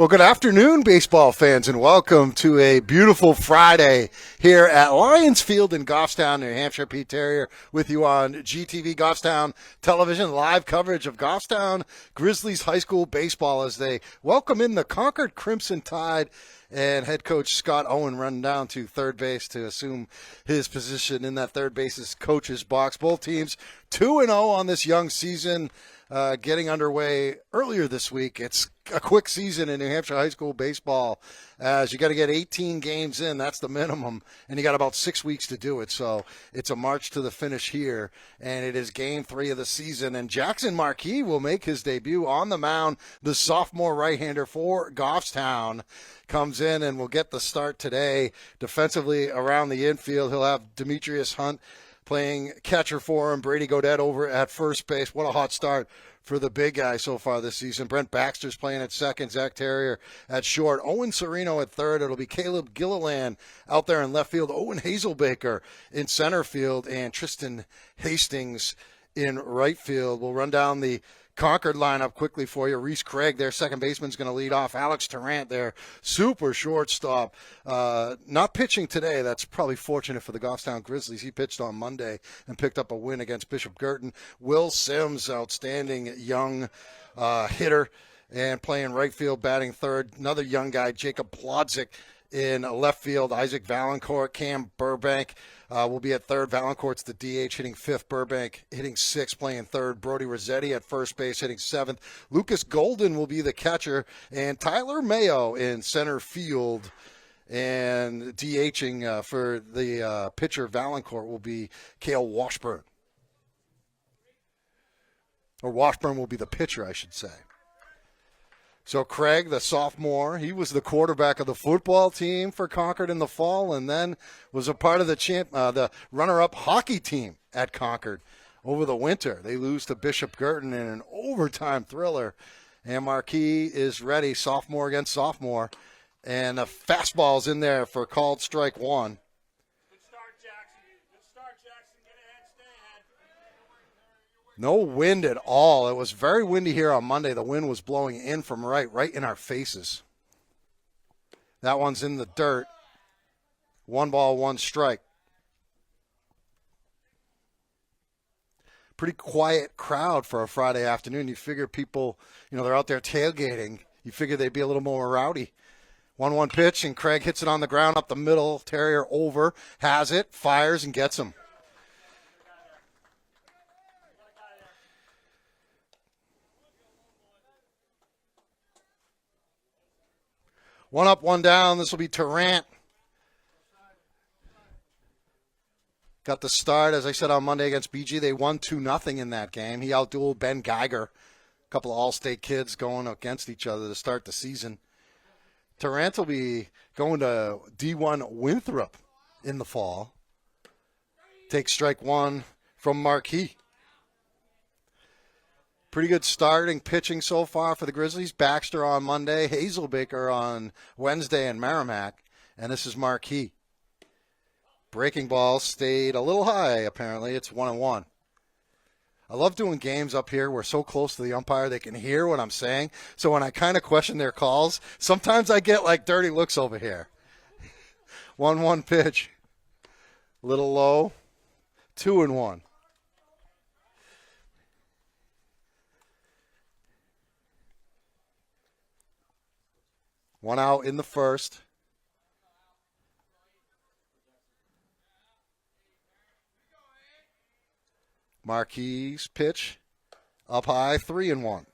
Well, good afternoon, baseball fans, and welcome to a beautiful Friday here at Lions Field in Goffstown, New Hampshire. Pete Terrier with you on GTV Goffstown Television, live coverage of Goffstown Grizzlies high school baseball as they welcome in the Concord Crimson Tide, and head coach Scott Owen running down to third base to assume his position in that third base's coach's box. Both teams 2-0 on this young season. Getting underway earlier this week. It's a quick season in New Hampshire high school baseball, as you got to get 18 games in. That's the minimum, and you got about 6 weeks to do it. So it's a march to the finish here, and it is game 3 of the season. And Jackson Marquis will make his debut on the mound. The sophomore right-hander for Goffstown comes in and will get the start today. Defensively around the infield, he'll have Demetrius Hunt playing catcher for him. Brady Godet over at first base. What a hot start for the big guy so far this season. Brent Baxter's playing at second. Zach Terrier at short. Owen Serino at third. It'll be Caleb Gilliland out there in left field. Owen Hazelbaker in center field. And Tristan Hastings in right field. We'll run down the Concord lineup quickly for you. Reese Craig, their second baseman's going to lead off. Alex Tarrant, their super shortstop, not pitching today. That's probably fortunate for the Goffstown Grizzlies. He pitched on Monday and picked up a win against Bishop Girton. Will Sims, outstanding young hitter, and playing right field, batting third. Another young guy, Jacob Plodzik, in left field. Isaac Valancourt, Cam Burbank will be at third. Valancourt's the DH, hitting fifth. Burbank hitting sixth, playing third. Brody Rossetti at first base, hitting seventh. Lucas Golden will be the catcher. And Tyler Mayo in center field. And DHing for the pitcher Valancourt will be Cale Washburn. Or Washburn will be the pitcher, I should say. So Craig, the sophomore, he was the quarterback of the football team for Concord in the fall, and then was a part of the runner-up hockey team at Concord over the winter. They lose to Bishop Girton in an overtime thriller, and Marquis is ready, sophomore against sophomore, and a fastball's in there for called strike one. No wind at all. It was very windy here on Monday. The wind was blowing in from right in our faces. That one's in the dirt. 1 ball, 1 strike. Pretty quiet crowd for a Friday afternoon. You figure people, they're out there tailgating. You figure they'd be a little more rowdy. 1-1 pitch, and Craig hits it on the ground up the middle. Terrier over, has it, fires, and gets him. One up, one down. This will be Tarrant. Got the start, as I said, on Monday against BG. They won 2-0 in that game. He outdueled Ben Geiger. A couple of all-state kids going against each other to start the season. Tarrant will be going to D1 Winthrop in the fall. Takes strike one from Marquis. Pretty good starting pitching so far for the Grizzlies. Baxter on Monday, Hazelbaker on Wednesday in Merrimack, and this is Marquis. Breaking ball stayed a little high, apparently. It's 1-1. I love doing games up here. We're so close to the umpire they can hear what I'm saying. So when I kind of question their calls, sometimes I get like dirty looks over here. 1-1 pitch. Little low. 2-1. One out in the first. Marquis pitch up high, 3-1.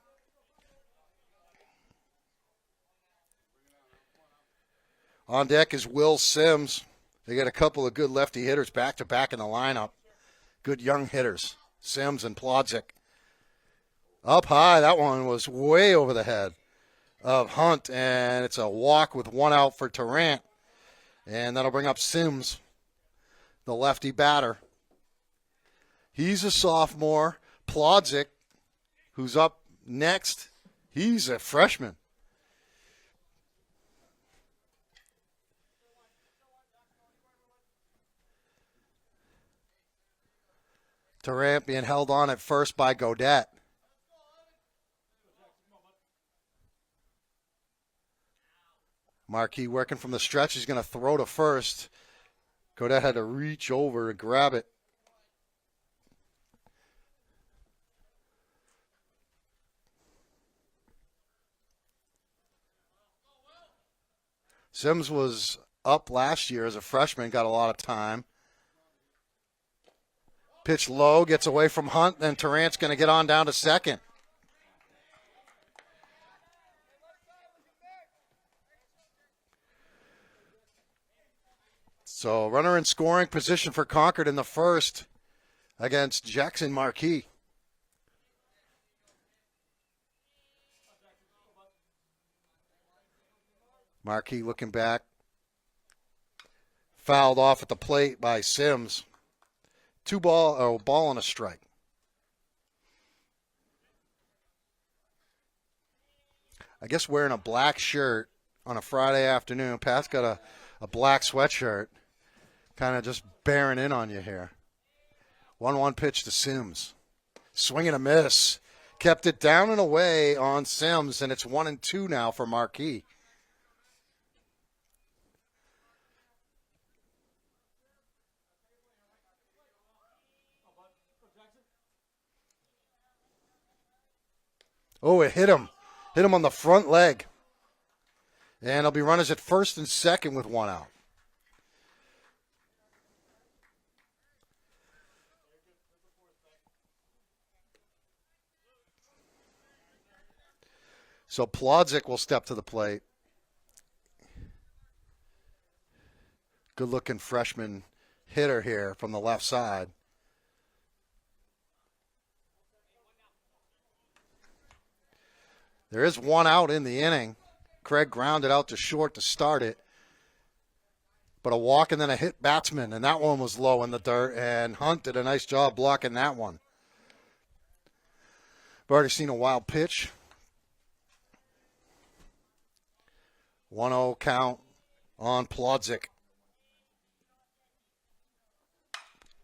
On deck is Will Sims. They got a couple of good lefty hitters back-to-back in the lineup. Good young hitters, Sims and Plodzik. Up high, that one was way over the head of Hunt, and it's a walk with one out for Tarrant. And that'll bring up Sims, the lefty batter. He's a sophomore. Plodzik, who's up next, he's a freshman. Tarrant being held on at first by Godet. Marquis working from the stretch. He's going to throw to first. Godette had to reach over and grab it. Sims was up last year as a freshman, got a lot of time. Pitch low, gets away from Hunt, then Tarrant's going to get on down to second. So runner in scoring position for Concord in the first against Jackson Marquis. Marquis looking back. Fouled off at the plate by Sims. Ball and a strike. I guess wearing a black shirt on a Friday afternoon. Pat's got a black sweatshirt. Kind of just bearing in on you here. 1-1 pitch to Sims. Swing and a miss. Kept it down and away on Sims, and it's 1-2 now for Marquis. Oh, it hit him. Hit him on the front leg. And it'll be runners at first and second with one out. So Plodzik will step to the plate. Good-looking freshman hitter here from the left side. There is one out in the inning. Craig grounded out to short to start it. But a walk and then a hit batsman, and that one was low in the dirt, and Hunt did a nice job blocking that one. I've already seen a wild pitch. 1-0 count on Plodzik.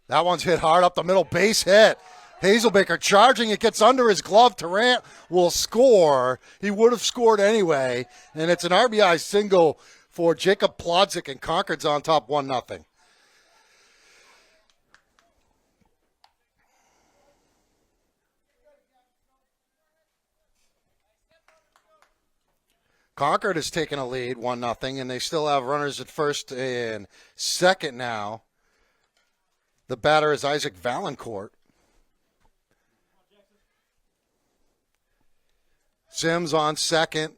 That one's hit hard up the middle, base hit. Hazelbaker charging, it gets under his glove. Tarrant will score. He would have scored anyway, and it's an RBI single for Jacob Plodzik, and Concord's on top 1-0. Concord has taken a lead, 1-0, and they still have runners at first and second now. The batter is Isaac Valancourt. Sims on second.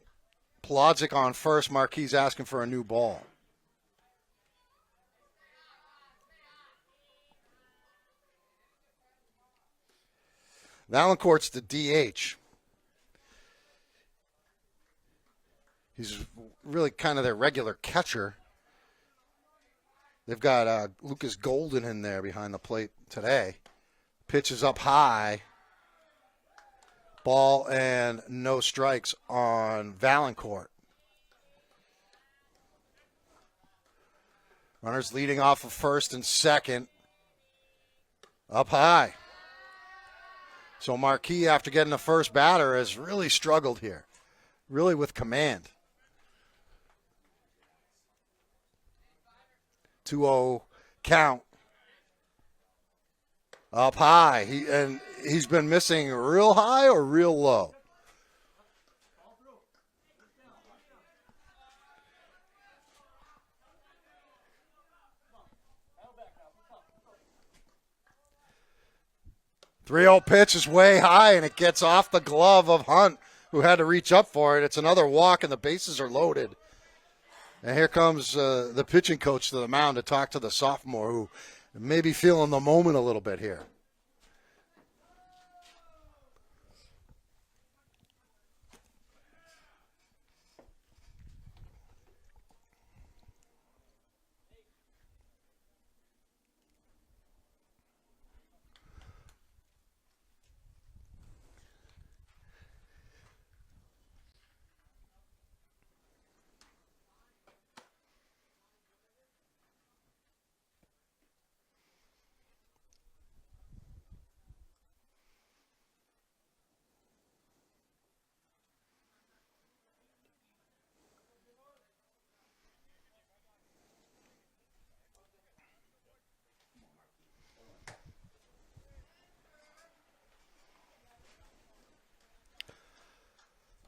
Plodzik on first. Marquis asking for a new ball. Valancourt's the DH. He's really kind of their regular catcher. They've got Lucas Golden in there behind the plate today. Pitch is up high. Ball and no strikes on Valancourt. Runners leading off of first and second. Up high. So Marquis, after getting the first batter, has really struggled here. Really with command. 2-0 count. Up high. He's been missing real high or real low. Three-0 pitch is way high, and it gets off the glove of Hunt, who had to reach up for it. It's another walk, and the bases are loaded. And here comes the pitching coach to the mound to talk to the sophomore, who may be feeling the moment a little bit here.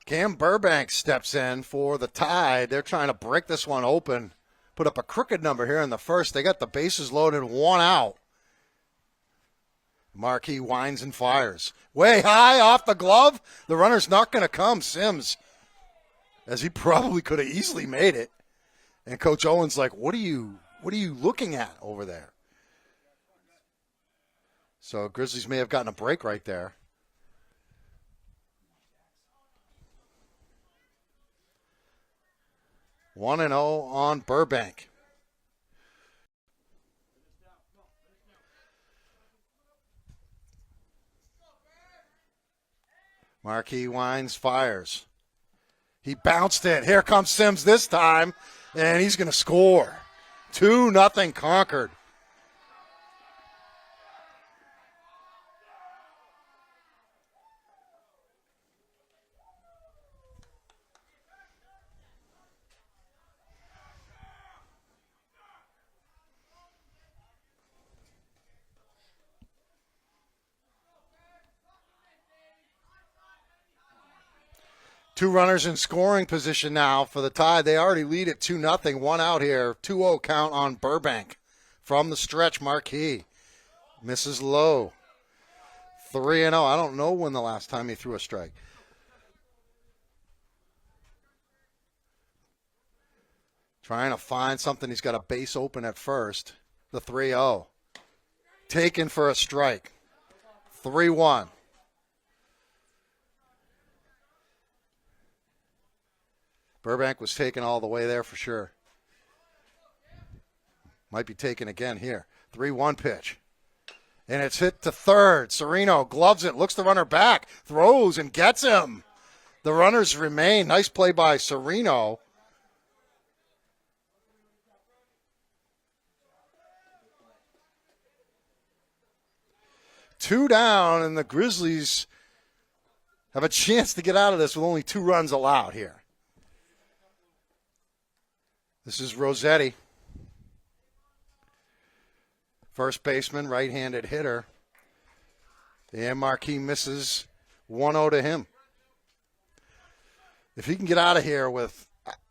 Cam Burbank steps in for the Tide. They're trying to break this one open. Put up a crooked number here in the first. They got the bases loaded, 1 out. Marquis winds and fires. Way high off the glove. The runner's not going to come. Sims, as he probably could have easily made it. And Coach Owen's like, what are you looking at over there? So Grizzlies may have gotten a break right there. One and 0 on Burbank. Marquis winds, fires. He bounced it. Here comes Sims this time, and he's going to score. 2-0 Concord. Two runners in scoring position now for the Tide. They already lead at 2-0. 1 out here. 2-0 count on Burbank. From the stretch, Marquis. Misses low. 3-0. I don't know when the last time he threw a strike. Trying to find something. He's got a base open at first. The 3-0. Taken for a strike. 3-1. Burbank was taken all the way there for sure. Might be taken again here. 3-1 pitch. And it's hit to third. Sereno gloves it, looks the runner back, throws and gets him. The runners remain. Nice play by Sereno. Two down, and the Grizzlies have a chance to get out of this with only 2 runs allowed here. This is Rossetti. First baseman, right-handed hitter. And Marquis misses 1-0 to him. If he can get out of here with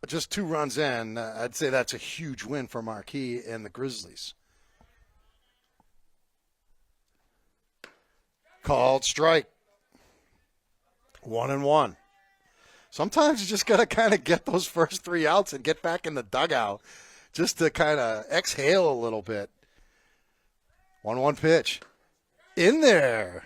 just 2 runs in, I'd say that's a huge win for Marquis and the Grizzlies. Called strike. 1-1. Sometimes you just got to kind of get those first 3 outs and get back in the dugout just to kind of exhale a little bit. 1-1 pitch. In there.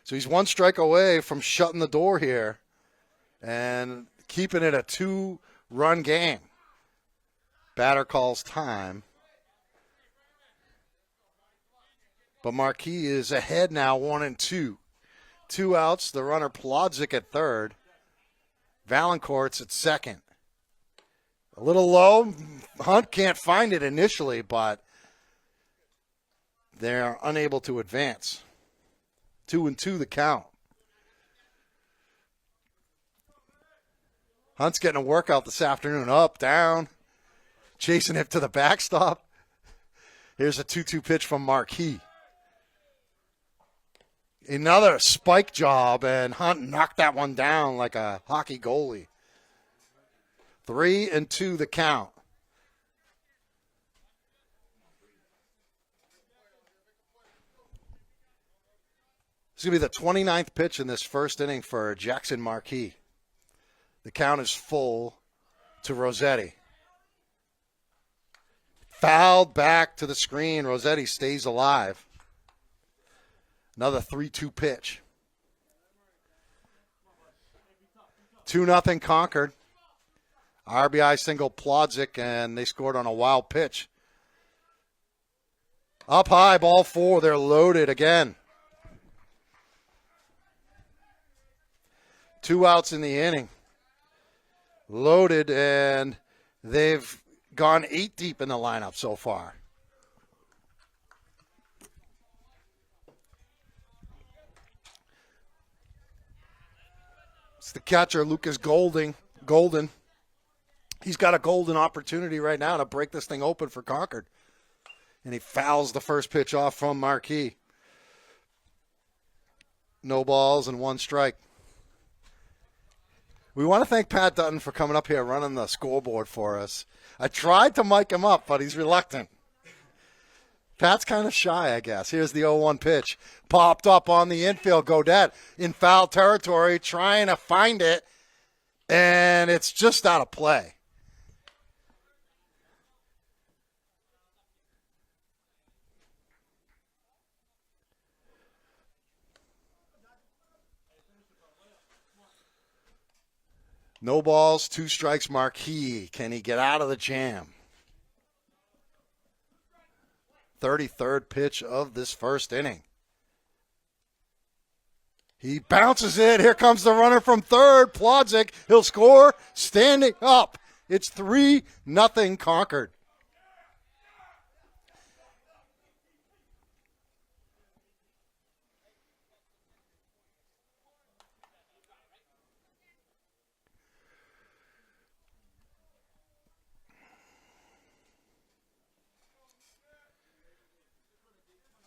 So he's 1 strike away from shutting the door here and keeping it a 2-run game. Batter calls time. But Marquis is ahead now, 1-2. 2 outs. The runner Plodzik at third. Valancourt's at second. A little low. Hunt can't find it initially, but they're unable to advance. 2-2 the count. Hunt's getting a workout this afternoon. Up, down. Chasing it to the backstop. Here's a 2-2 pitch from Marquis. Another spike job, and Hunt knocked that one down like a hockey goalie. 3-2 the count. This is going to be the 29th pitch in this first inning for Jackson Marquis. The count is full to Rossetti. Fouled back to the screen. Rossetti stays alive. Another 3-2 pitch. 2-0 Concord. RBI single Plodzik, and they scored on a wild pitch. Up high, ball 4. They're loaded again. 2 outs in the inning. Loaded, and they've gone 8 deep in the lineup so far. It's the catcher, Lucas Golden. He's got a golden opportunity right now to break this thing open for Concord. And he fouls the first pitch off from Marquis. No balls and 1 strike. We want to thank Pat Dutton for coming up here running the scoreboard for us. I tried to mic him up, but he's reluctant. Pat's kind of shy, I guess. Here's the 0-1 pitch. Popped up on the infield. Godet in foul territory trying to find it, and it's just out of play. No balls, 2 strikes, Marquis. Can he get out of the jam? 33rd pitch of this first inning. He bounces it. Here comes the runner from third. Plodzik. He'll score standing up. It's 3-0 Concord.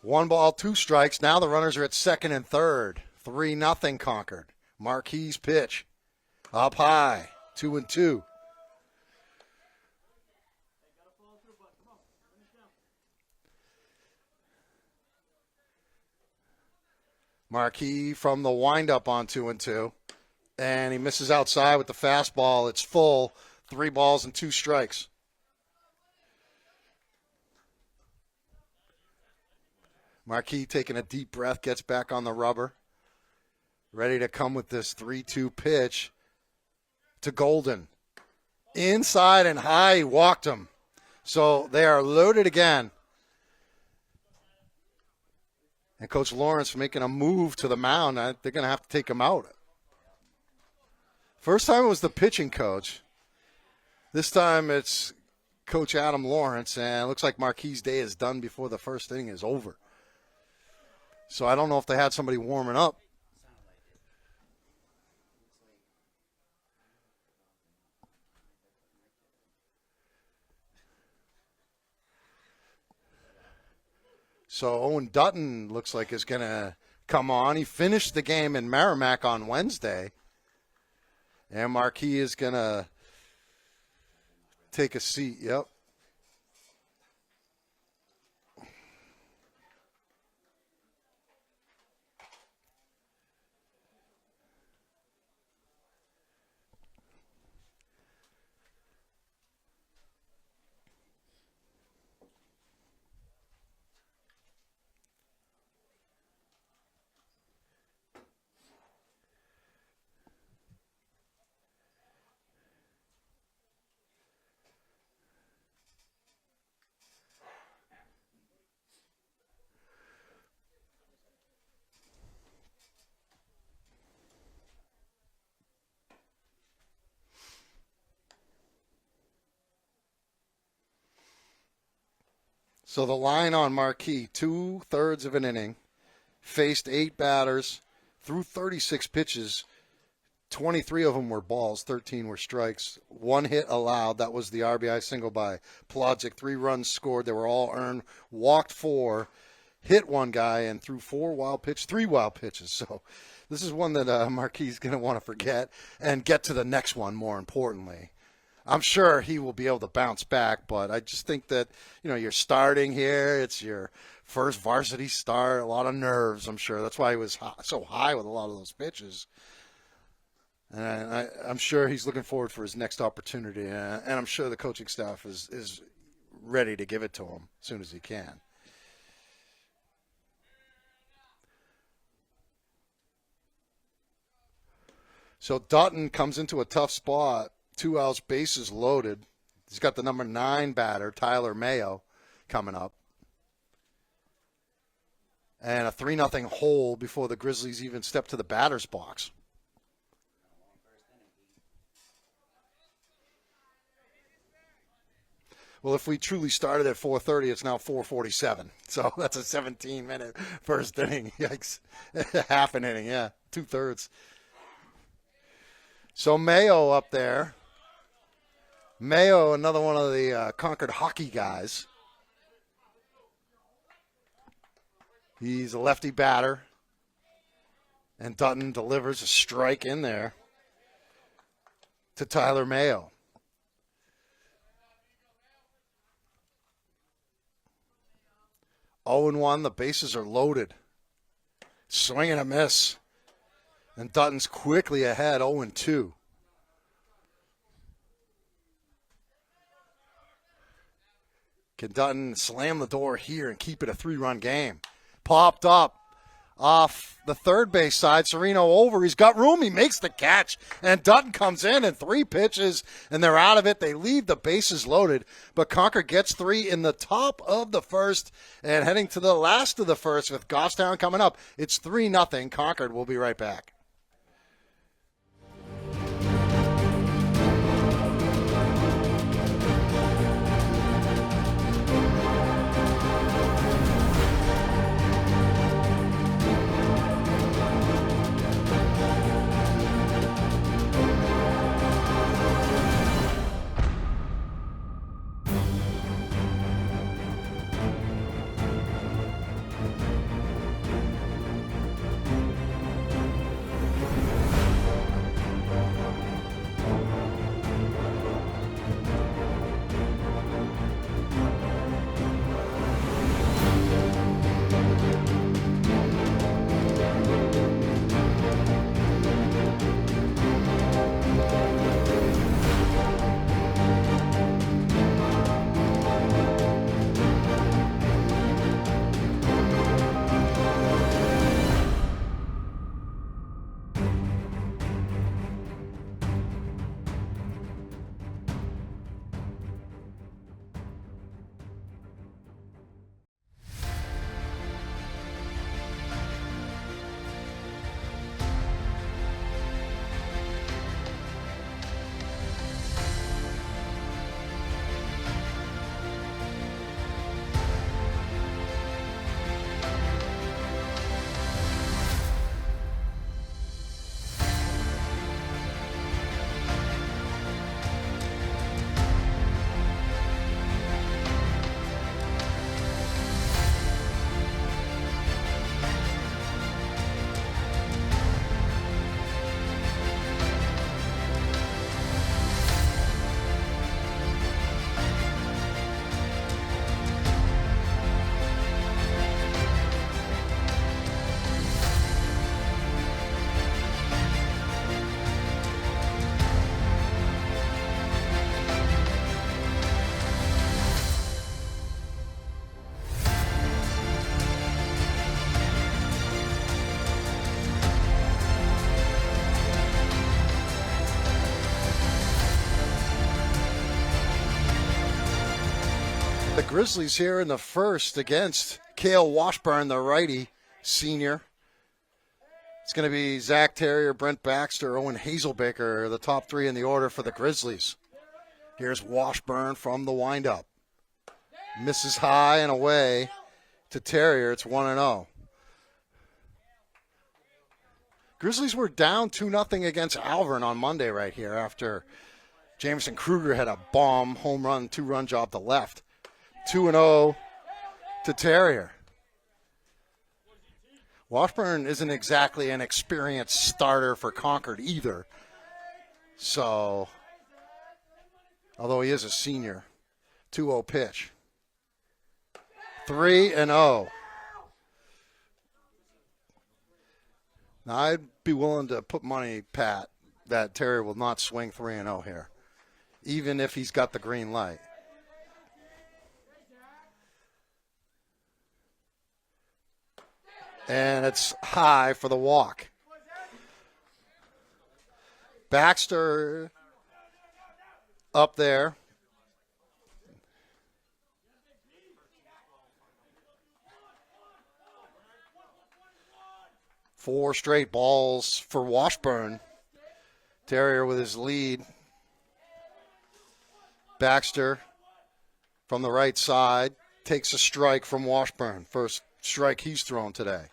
One ball, 2 strikes. Now the runners are at second and third. 3-0 Concord. Marquis pitch. Up high. 2-2. Marquis from the windup on 2-2. And he misses outside with the fastball. It's full. 3 balls and 2 strikes. Marquis taking a deep breath, gets back on the rubber. Ready to come with this 3-2 pitch to Golden. Inside and high, he walked him. So they are loaded again. And Coach Lawrence making a move to the mound. They're going to have to take him out. First time it was the pitching coach. This time it's Coach Adam Lawrence. And it looks like Marquis' day is done before the first inning is over. So I don't know if they had somebody warming up. So Owen Dutton looks like is going to come on. He finished the game in Merrimack on Wednesday. And Marquis is going to take a seat. Yep. So the line on Marquis, 2/3 of an inning, faced 8 batters, threw 36 pitches. 23 of them were balls, 13 were strikes. 1 hit allowed. That was the RBI single by Plodzik. 3 runs scored. They were all earned. Walked 4, hit 1 guy, and threw 3 wild pitches. So this is one that Marquis is going to want to forget and get to the next one, more importantly. I'm sure he will be able to bounce back, but I just think that, you're starting here. It's your first varsity start, a lot of nerves, I'm sure. That's why he was so high with a lot of those pitches. And I'm sure he's looking forward for his next opportunity, and I'm sure the coaching staff is ready to give it to him as soon as he can. So Dutton comes into a tough spot. 2 outs, bases loaded. He's got the number 9 batter, Tyler Mayo, coming up. And a 3-0 hole before the Grizzlies even step to the batter's box. Well, if we truly started at 4:30, it's now 4:47. So that's a 17-minute first inning. Yikes. Half an inning, yeah. 2/3. So Mayo up there. Mayo, another one of the Concord hockey guys. He's a lefty batter. And Dutton delivers a strike in there to Tyler Mayo. Oh and 1, the bases are loaded. Swing and a miss. And Dutton's quickly ahead, 0 and 2. Can Dutton slam the door here and keep it a 3-run game? Popped up off the third base side. Sereno over. He's got room. He makes the catch. And Dutton comes in 3 pitches, and they're out of it. They leave the bases loaded. But Concord gets 3 in the top of the first and heading to the last of the first with Goffstown coming up. It's 3-0. Concord will be right back. The Grizzlies here in the first against Cale Washburn, the righty senior. It's going to be Zach Terrier, Brent Baxter, Owen Hazelbaker, the top 3 in the order for the Grizzlies. Here's Washburn from the windup. Misses high and away to Terrier. It's 1-0. Grizzlies were down 2-0 against Alvern on Monday right here after Jameson Kruger had a bomb home run, 2-run job to left. 2-0 to Terrier. Washburn isn't exactly an experienced starter for Concord either. So, although he is a senior, 2-0 pitch. 3-0. Now, I'd be willing to put money, Pat, that Terrier will not swing 3-0 here, even if he's got the green light. And it's high for the walk. Baxter up there. Four straight balls for Washburn. Terrier with his lead. Baxter from the right side takes a strike from Washburn. First strike he's thrown today.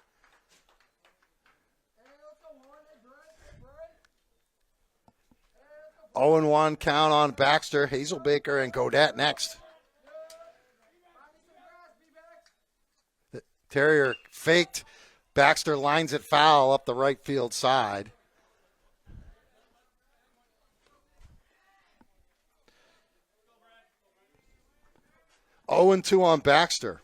0-1 count on Baxter, Hazelbaker, and Godet next. Terrier faked Baxter lines it foul up the right field side. Oh, and 2 on Baxter.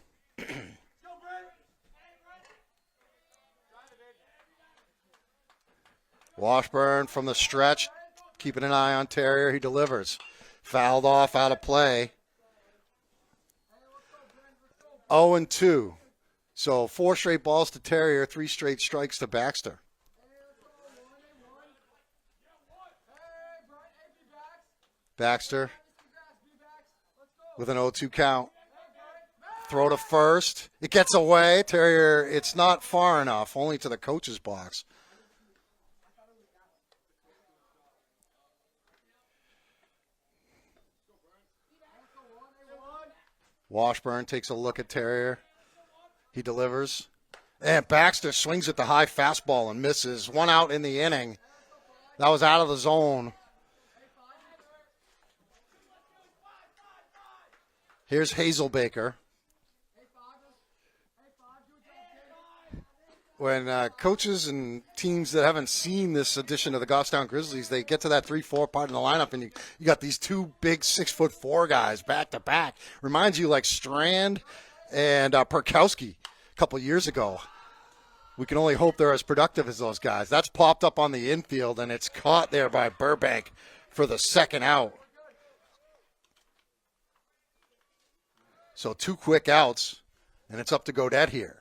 Washburn from the stretch, keeping an eye on Terrier. He delivers. Fouled off, out of play. 0 and 2. So 4 straight balls to Terrier, 3 straight strikes to Baxter. Baxter with an 0-2 count. Throw to first. It gets away. Terrier, it's not far enough, only to the coach's box. Washburn takes a look at Terrier. He delivers. And Baxter swings at the high fastball and misses. 1 out in the inning. That was out of the zone. Here's Hazelbaker. When coaches and teams that haven't seen this edition of the Goffstown Grizzlies, they get to that 3-4 part in the lineup, and you got these 2 big 6'4" guys back to back. Reminds you like Strand and Perkowski a couple years ago. We can only hope they're as productive as those guys. That's popped up on the infield, and it's caught there by Burbank for the second out. So 2 quick outs, and it's up to Godet here.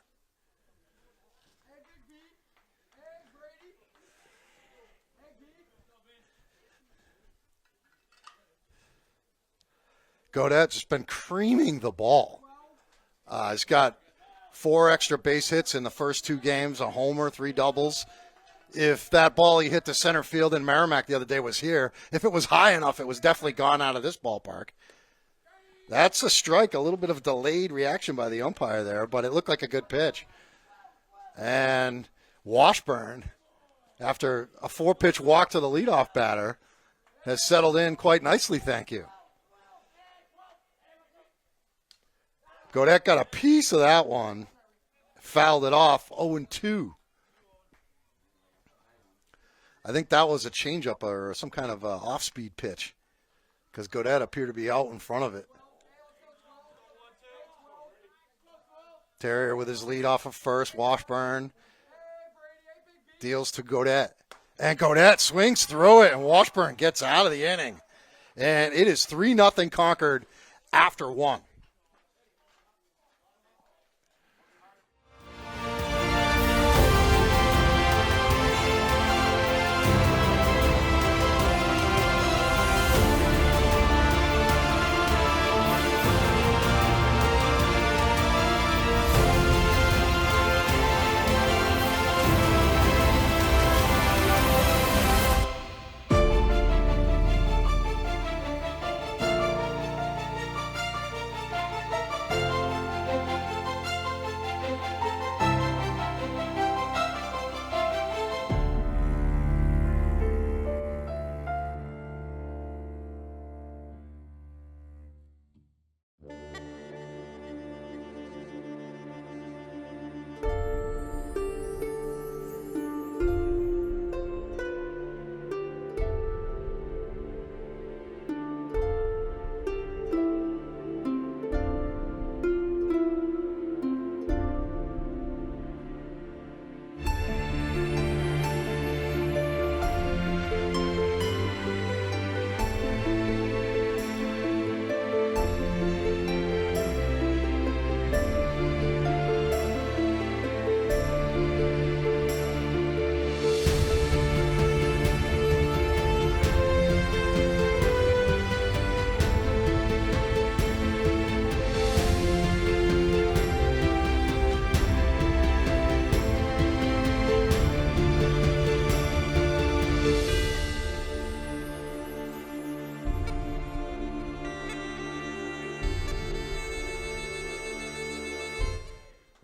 Godet's just been creaming the ball. He's got 4 extra base hits in the first 2 games, a homer, 3 doubles. If that ball he hit to center field in Merrimack the other day was here, if it was high enough, it was definitely gone out of this ballpark. That's a strike, a little bit of delayed reaction by the umpire there, but it looked like a good pitch. And Washburn, after a 4-pitch walk to the leadoff batter, has settled in quite nicely, thank you. Godet got a piece of that one, fouled it off, 0-2. I think that was a changeup or some kind of off-speed pitch because Godet appeared to be out in front of it. Terrier with his lead off of first. Washburn deals to Godet. And Godet swings through it, and Washburn gets out of the inning. And it is 3-0 Concord after 1.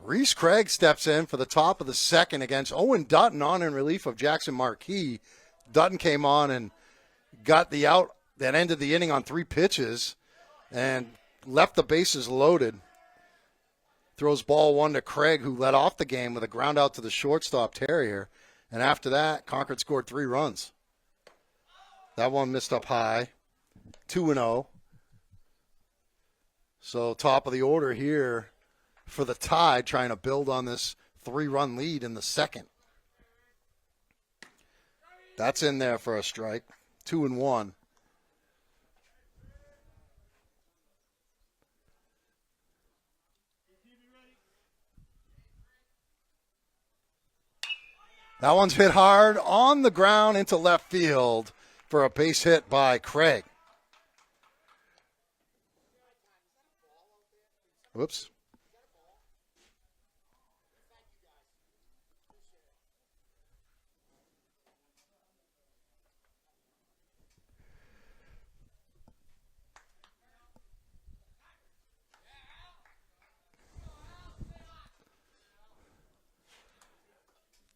Reese Craig steps in for the top of the second against Owen Dutton on in relief of Jackson Marquis. Dutton came on and got the out that ended the inning on 3 pitches and left the bases loaded. Throws ball one to Craig, who led off the game with a ground out to the shortstop, Terrier. And after that, Concord scored 3 runs. That one missed up high. 2-0. So top of the order here for the Tide, trying to build on this 3-run lead in the second. That's in there for a strike. 2-1. That one's hit hard on the ground into left field for a base hit by Craig. Whoops.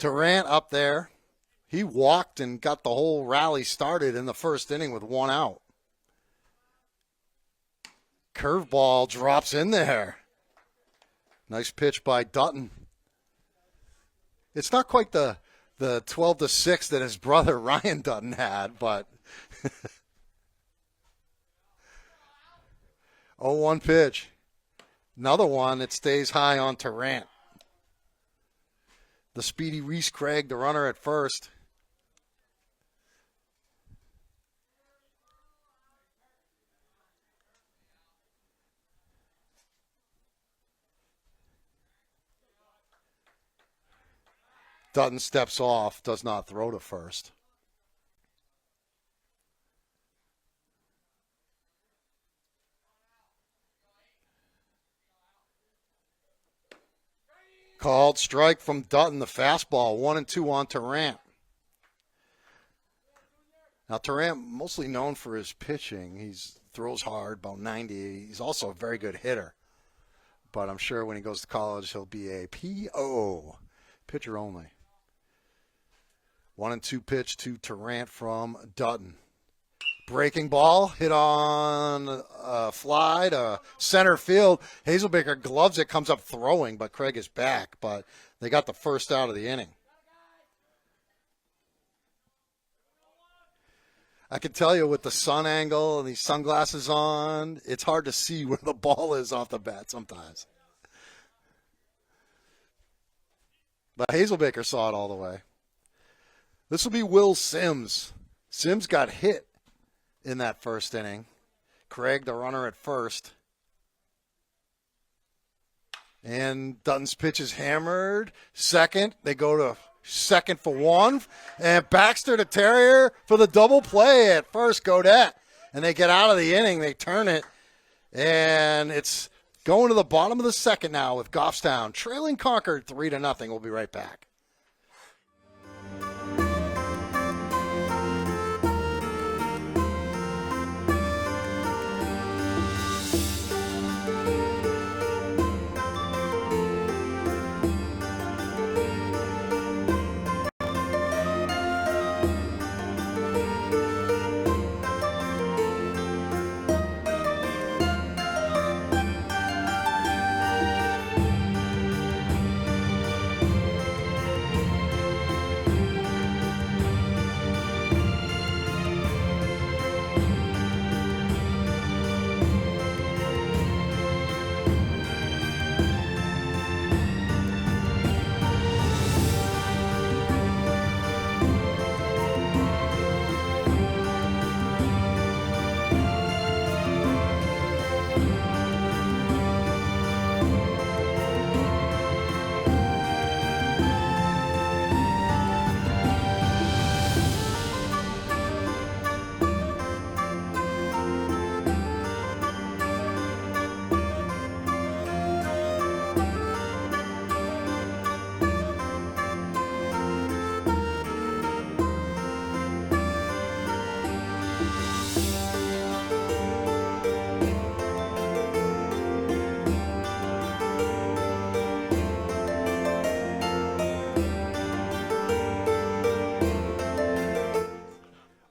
Durant up there. He walked and got the whole rally started in the first inning with 1 out. Curveball drops in there. Nice pitch by Dutton. It's not quite the 12-6 that his brother Ryan Dutton had, but 0-1 pitch. Another one that stays high on Durant. The speedy Reese Craig, the runner at first. Dutton steps off, does not throw to first. Called strike from Dutton, the fastball, 1-2 on Durant. Now, Durant, mostly known for his pitching. He throws hard, about 90. He's also a very good hitter. But I'm sure when he goes to college, he'll be a PO, pitcher only. 1-2 pitch to Durant from Dutton. Breaking ball, hit on a fly to center field. Hazelbaker gloves it, comes up throwing, but Craig is back. But they got the first out of the inning. I can tell you with the sun angle and these sunglasses on, it's hard to see where the ball is off the bat sometimes. But Hazelbaker saw it all the way. This will be Will Sims. Sims got hit in that first inning. Craig, the runner at first. And Dutton's pitch is hammered. Second, they go to second for 1. And Baxter to Terrier for the double play at first, Godette. And they get out of the inning. They turn it. And it's going to the bottom of the second now with Goffstown trailing Concord 3-0. We'll be right back.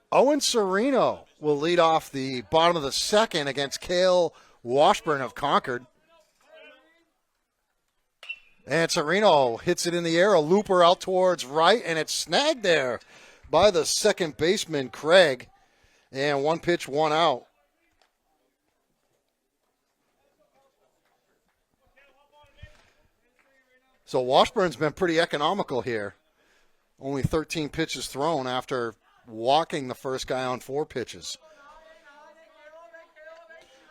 Owen Sereno will lead off the bottom of the second against Cale Washburn of Concord. And Sereno hits it in the air, a looper out towards right, and it's snagged there by the second baseman, Craig. And 1 pitch, 1 out. So Washburn's been pretty economical here. Only 13 pitches thrown after walking the first guy on 4 pitches.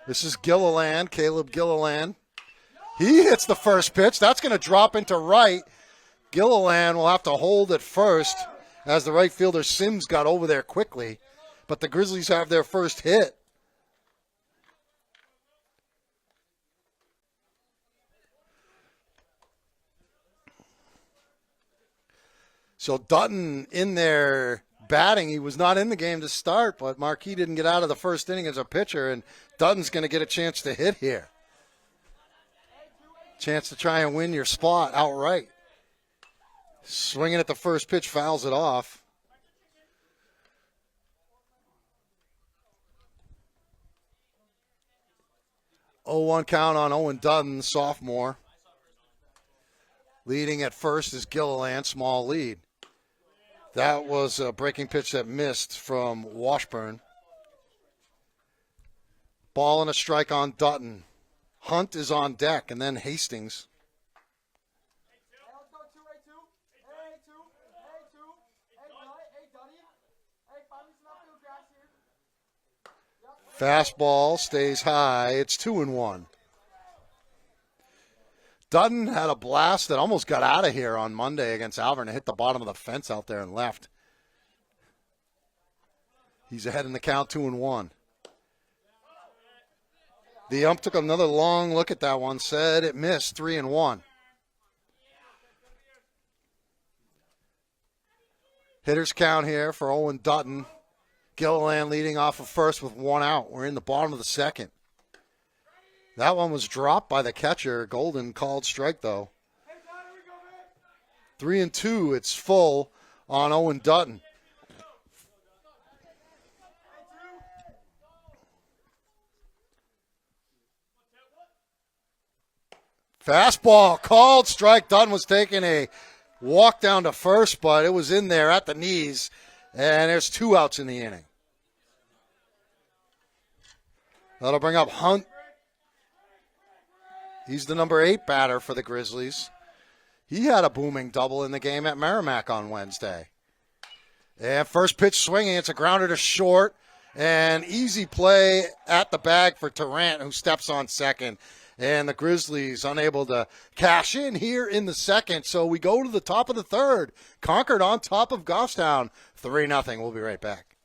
This is Gilliland, Caleb Gilliland. He hits the first pitch. That's going to drop into right. Gilliland will have to hold at first as the right fielder Sims got over there quickly. But the Grizzlies have their first hit. So Dutton in there batting. He was not in the game to start, but Marquis didn't get out of the first inning as a pitcher, and Dutton's going to get a chance to hit here. Chance to try and win your spot outright. Swinging at the first pitch, fouls it off. Oh, 1 count on Owen Dutton, sophomore. Leading at first is Gilliland, small lead. That was a breaking pitch that missed from Washburn. Ball and a strike on Dutton. Hunt is on deck, and then Hastings. Fastball stays high. It's 2-1. Dutton had a blast that almost got out of here on Monday against Alvern and hit the bottom of the fence out there and left. He's ahead in the count, 2-1. The ump took another long look at that one, said it missed, 3-1. Hitters count here for Owen Dutton. Gilliland leading off of first with 1 out. We're in the bottom of the second. That one was dropped by the catcher. Golden called strike, though. 3-2. It's full on Owen Dutton. Fastball called strike. Dutton was taking a walk down to first, but it was in there at the knees, and there's 2 outs in the inning. That'll bring up Hunt. He's the number 8 batter for the Grizzlies. He had a booming double in the game at Merrimack on Wednesday. And first pitch swinging. It's a grounder to short. And easy play at the bag for Tarrant, who steps on second. And the Grizzlies unable to cash in here in the second. So we go to the top of the third. Concord on top of Goffstown. 3-0. We'll be right back.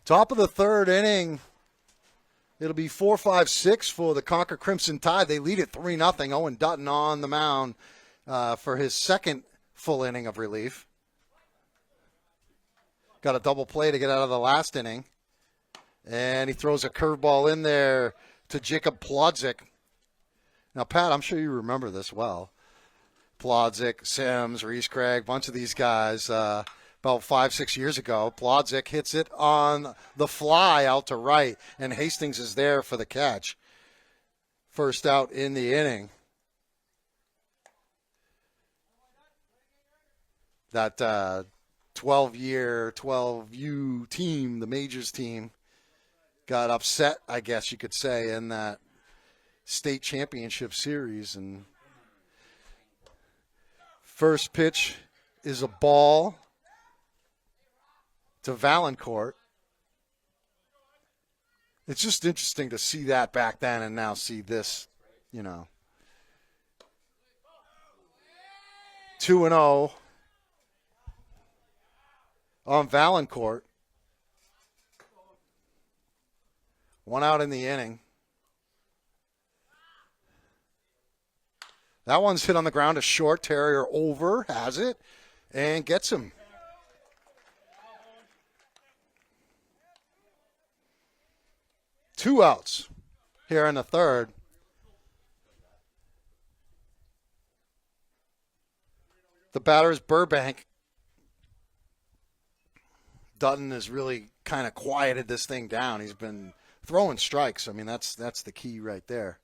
Top of the third inning. It'll be 4-5-6 for the Concord Crimson Tide. They lead it 3-0. Owen Dutton on the mound for his second full inning of relief. Got a double play to get out of the last inning. And he throws a curveball in there to Jacob Plodzik. Now, Pat, I'm sure you remember this well. Plodzik, Sims, Reese Craig, bunch of these guys. About 5-6 years ago, Plodzik hits it on the fly out to right, and Hastings is there for the catch. First out in the inning. That 12U team, the Majors team, got upset, I guess you could say, in that state championship series. And first pitch is a ball to Valancourt. It's just interesting to see that back then and now see this, 2-0 on Valancourt. One out in the inning. That one's hit on the ground, a short. Terrier over, has it, and gets him. Two outs here in the third. The batter is Burbank. Dutton has really kind of quieted this thing down. He's been throwing strikes. I mean, that's the key right there.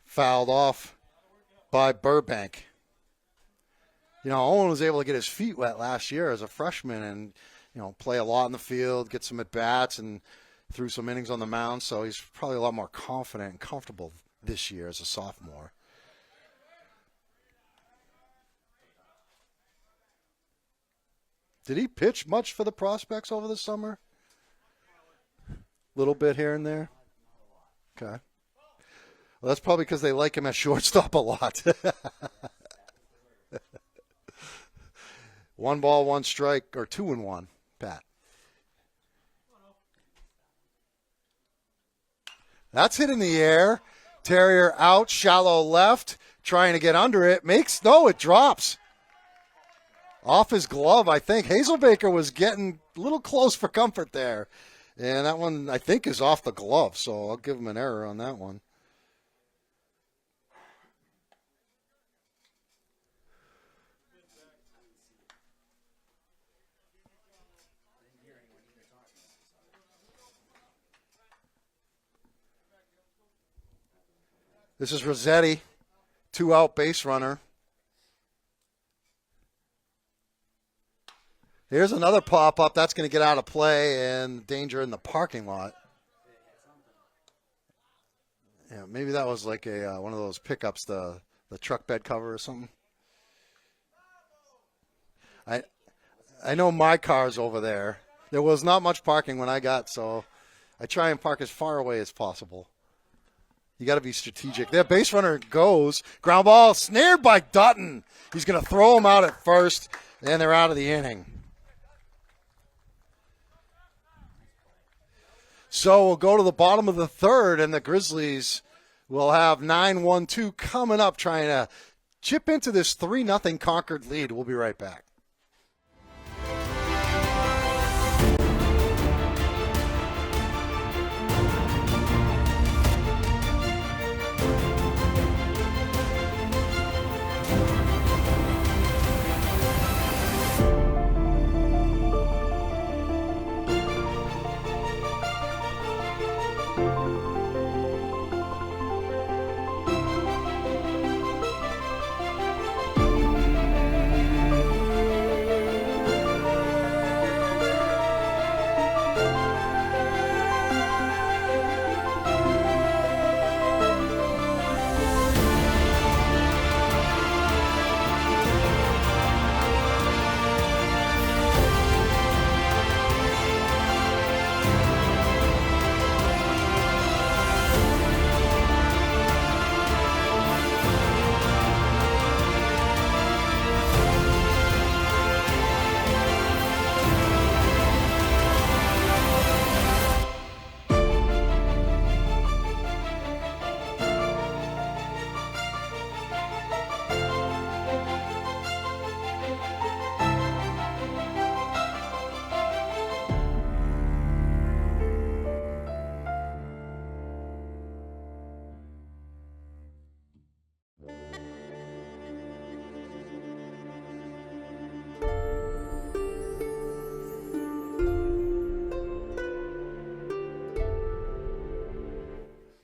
Fouled off by Burbank. Owen was able to get his feet wet last year as a freshman and, play a lot in the field, get some at-bats, and threw some innings on the mound. So he's probably a lot more confident and comfortable this year as a sophomore. Did he pitch much for the Prospects over the summer? Little bit here and there? Okay. Well, that's probably because they like him at shortstop a lot. 1 ball, 1 strike, or 2-1, Pat. That's hit in the air. Terrier out, shallow left, trying to get under it. It drops. Off his glove, I think. Hazelbaker was getting a little close for comfort there. And that one, I think, is off the glove, so I'll give him an error on that one. This is Rossetti, 2-out base runner. Here's another pop-up. That's going to get out of play and danger in the parking lot. Yeah, maybe that was like a one of those pickups, the truck bed cover or something. I know my car's over there. There was not much parking when I got, so I try and park as far away as possible. You got to be strategic. Their base runner goes. Ground ball snared by Dutton. He's going to throw him out at first, and they're out of the inning. So we'll go to the bottom of the third, and the Grizzlies will have 9-1-2 coming up, trying to chip into this 3-0 Concord lead. We'll be right back.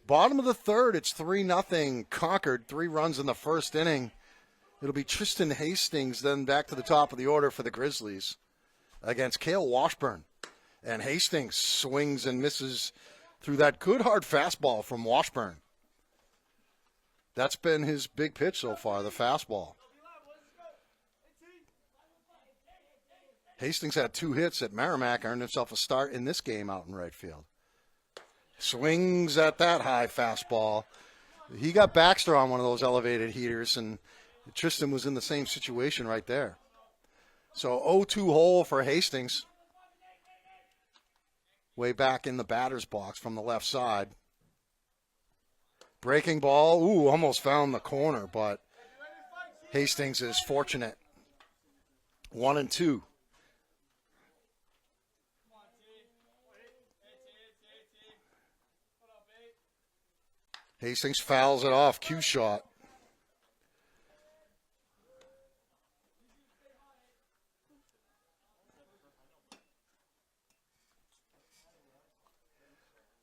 Bottom of the third, it's 3-0 Concord. 3 runs in the first inning. It'll be Tristan Hastings then back to the top of the order for the Grizzlies against Cale Washburn. And Hastings swings and misses through that good hard fastball from Washburn. That's been his big pitch so far, the fastball. Hastings had 2 hits at Merrimack, earned himself a start in this game out in right field. Swings at that high fastball. He got Baxter on one of those elevated heaters, and Tristan was in the same situation right there. So 0-2 hole for Hastings. Way back in the batter's box from the left side. Breaking ball. Ooh, almost found the corner, but Hastings is fortunate. 1-2. Hastings fouls it off. Cue shot.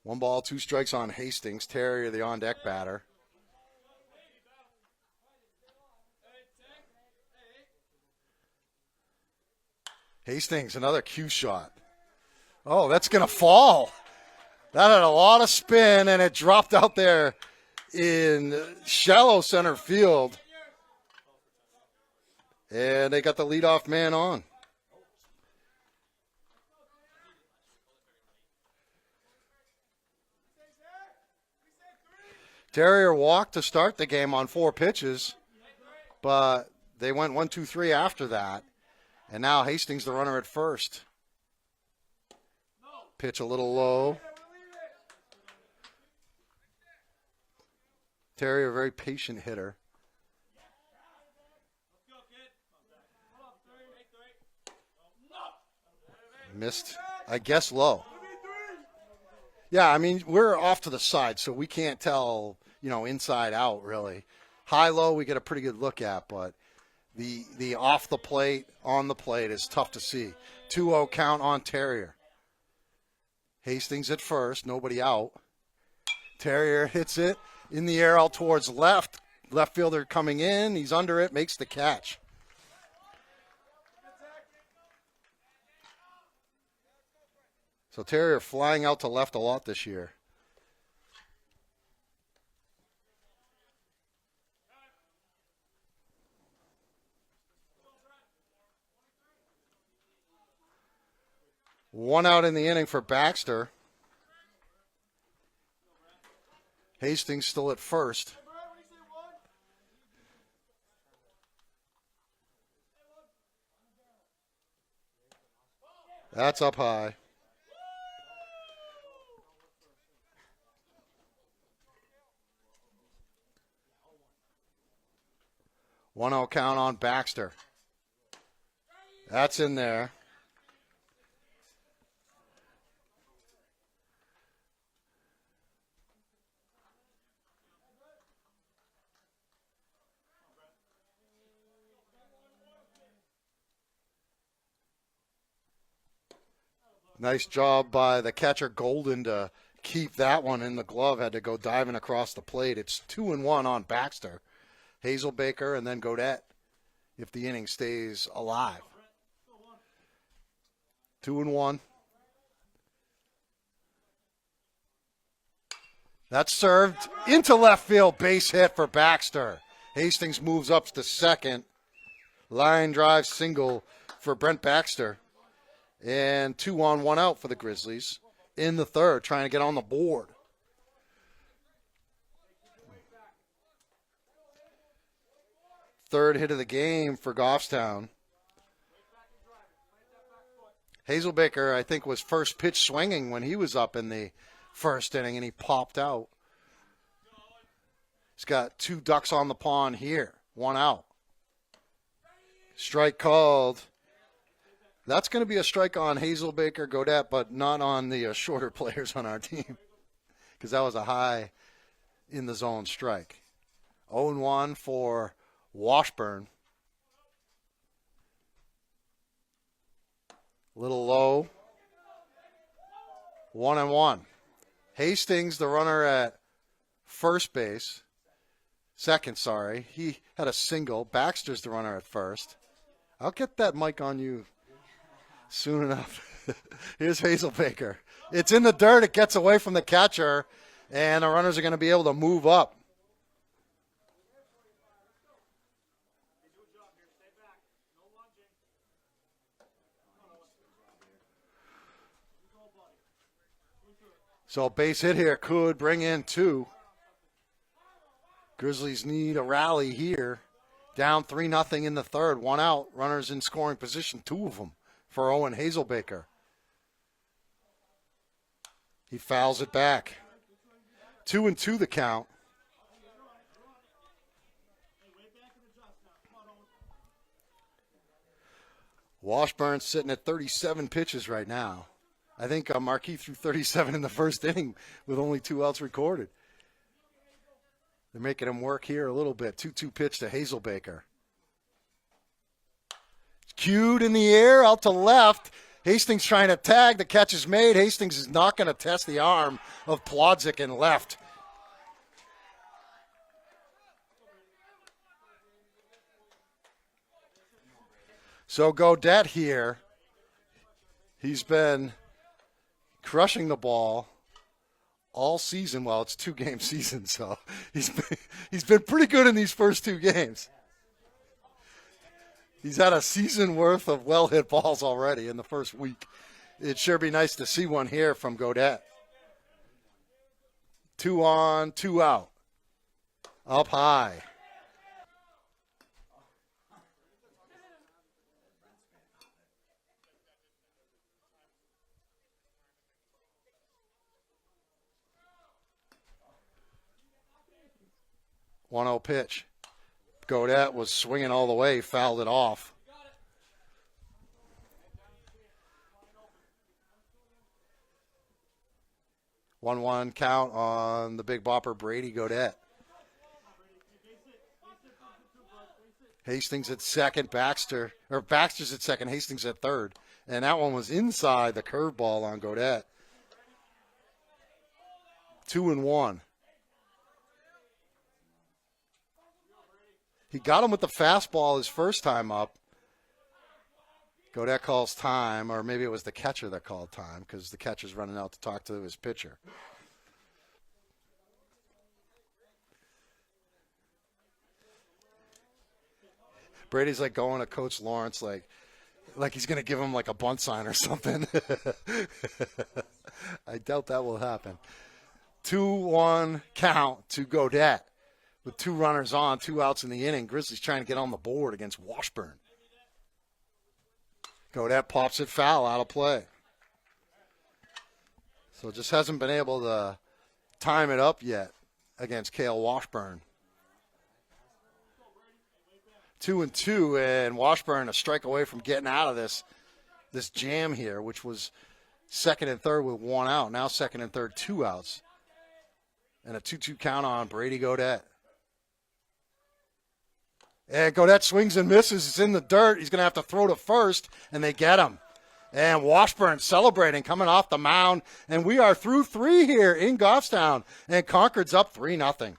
One ball, 2 strikes on Hastings. Terrier, the on-deck batter. Hastings, another cue shot. Oh, that's going to fall. That had a lot of spin, and it dropped out there in shallow center field. And they got the leadoff man on. Terrier walked to start the game on 4 pitches, but they went 1-2-3 after that. And now Hastings, the runner at first. Pitch a little low. Terrier, a very patient hitter. Missed, I guess, low. Yeah, I mean, we're off to the side, so we can't tell, inside out, really. High-low, we get a pretty good look at, but the off the plate, on the plate is tough to see. 2-0 count on Terrier. Hastings at first, nobody out. Terrier hits it in the air out towards left. Left fielder coming in. He's under it, makes the catch. So Terrier flying out to left a lot this year. One out in the inning for Baxter. Hastings still at first. That's up high. One 0 count on Baxter. That's in there. Nice job by the catcher Golden to keep that one in the glove. Had to go diving across the plate. It's 2-1 on Baxter. Hazelbaker and then Godette if the inning stays alive. 2-1. That's served into left field. Base hit for Baxter. Hastings moves up to second. Line drive single for Brent Baxter. And 2 on, 1 out for the Grizzlies in the third, trying to get on the board. Third hit of the game for Goffstown. Hazelbaker, I think, was first pitch swinging when he was up in the first inning, and he popped out. He's got 2 ducks on the pond here. 1 out. Strike called. That's going to be a strike on Hazelbaker, Godette, but not on the shorter players on our team because that was a high in the zone strike. 0-1 for Washburn. A little low. 1-1. Hastings, the runner at first base. Second, sorry. He had a single. Baxter's the runner at first. I'll get that mic on you soon enough. Here's Hazelbaker. It's in the dirt. It gets away from the catcher, and the runners are going to be able to move up. So a base hit here could bring in two. Grizzlies need a rally here. Down 3-0 in the third. One out. Runners in scoring position. Two of them for Owen Hazelbaker. He fouls it back. 2-2 the count. Washburn's sitting at 37 pitches right now. I think Marquis threw 37 in the first inning with only 2 outs recorded. They're making him work here a little bit. 2-2 pitch to Hazelbaker. It's cued in the air, out to left. Hastings trying to tag. The catch is made. Hastings is not going to test the arm of Plodzik in left. So Gaudette here, he's been crushing the ball all season. Well, it's 2-game season, so he's been pretty good in these first 2 games. He's had a season worth of well-hit balls already in the first week. It'd sure be nice to see one here from Gaudette. 2 on, 2 out. Up high. One-0 pitch. Gaudette was swinging all the way, fouled it off. One count on the big bopper Brady Gaudette. Hastings at second, Baxter's at second, Hastings at third. And that one was inside the curveball on Gaudette. 2-1. He got him with the fastball his first time up. Gaudette calls time, or maybe it was the catcher that called time because the catcher's running out to talk to his pitcher. Brady's like going to Coach Lawrence like he's going to give him like a bunt sign or something. I doubt that will happen. 2-1 count to Gaudette. With 2 runners on, 2 outs in the inning, Grizzlies trying to get on the board against Washburn. Gaudette pops it foul, out of play. So just hasn't been able to time it up yet against Cale Washburn. 2-2, and Washburn a strike away from getting out of this jam here, which was second and third with 1 out. Now second and third, 2 outs. And a 2-2 count on Brady Gaudette. And Gaudette swings and misses. It's in the dirt. He's going to have to throw to first, and they get him. And Washburn celebrating, coming off the mound. And we are through 3 here in Goffstown. And Concord's up 3-0.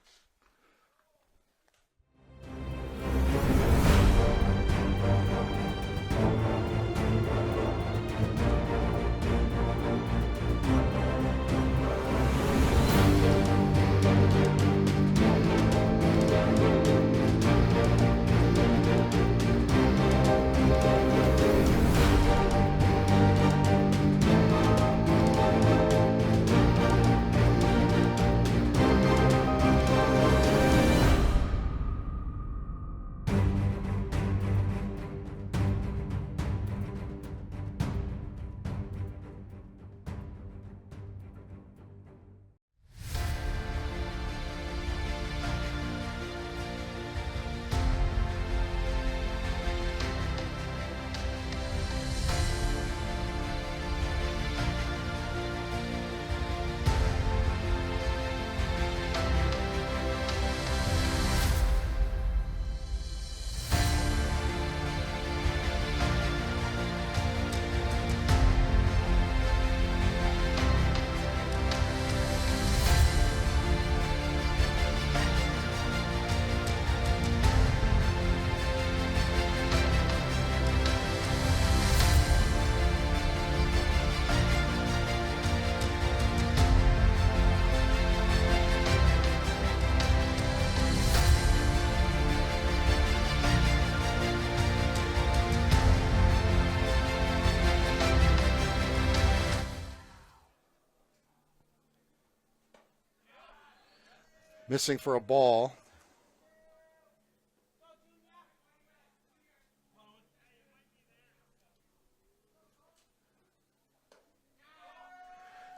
Missing for a ball.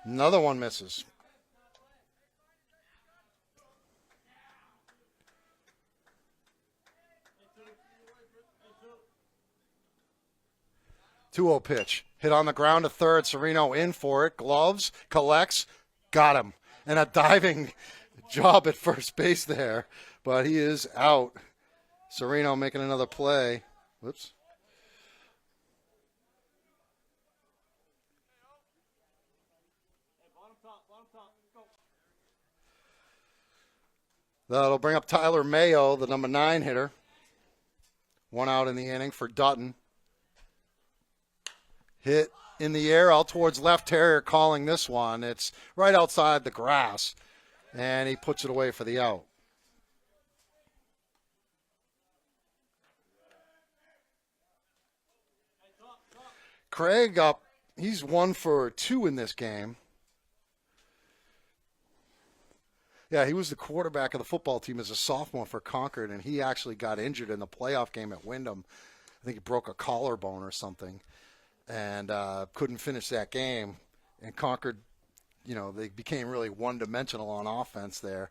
Another one misses. Two-0 pitch. Hit on the ground to third. Sereno in for it. Gloves. Collects. Got him. And a diving job at first base there. But he is out. Sereno making another play. Whoops. That'll bring up Tyler Mayo, the number 9 hitter. One out in the inning for Dutton. Hit in the air out towards left. Terrier calling this one. It's right outside the grass, and he puts it away for the out. Craig up. He's 1 for 2 in this game. Yeah, he was the quarterback of the football team as a sophomore for Concord, and he actually got injured in the playoff game at Wyndham. I think he broke a collarbone or something, and couldn't finish that game. And Concord, they became really one-dimensional on offense there.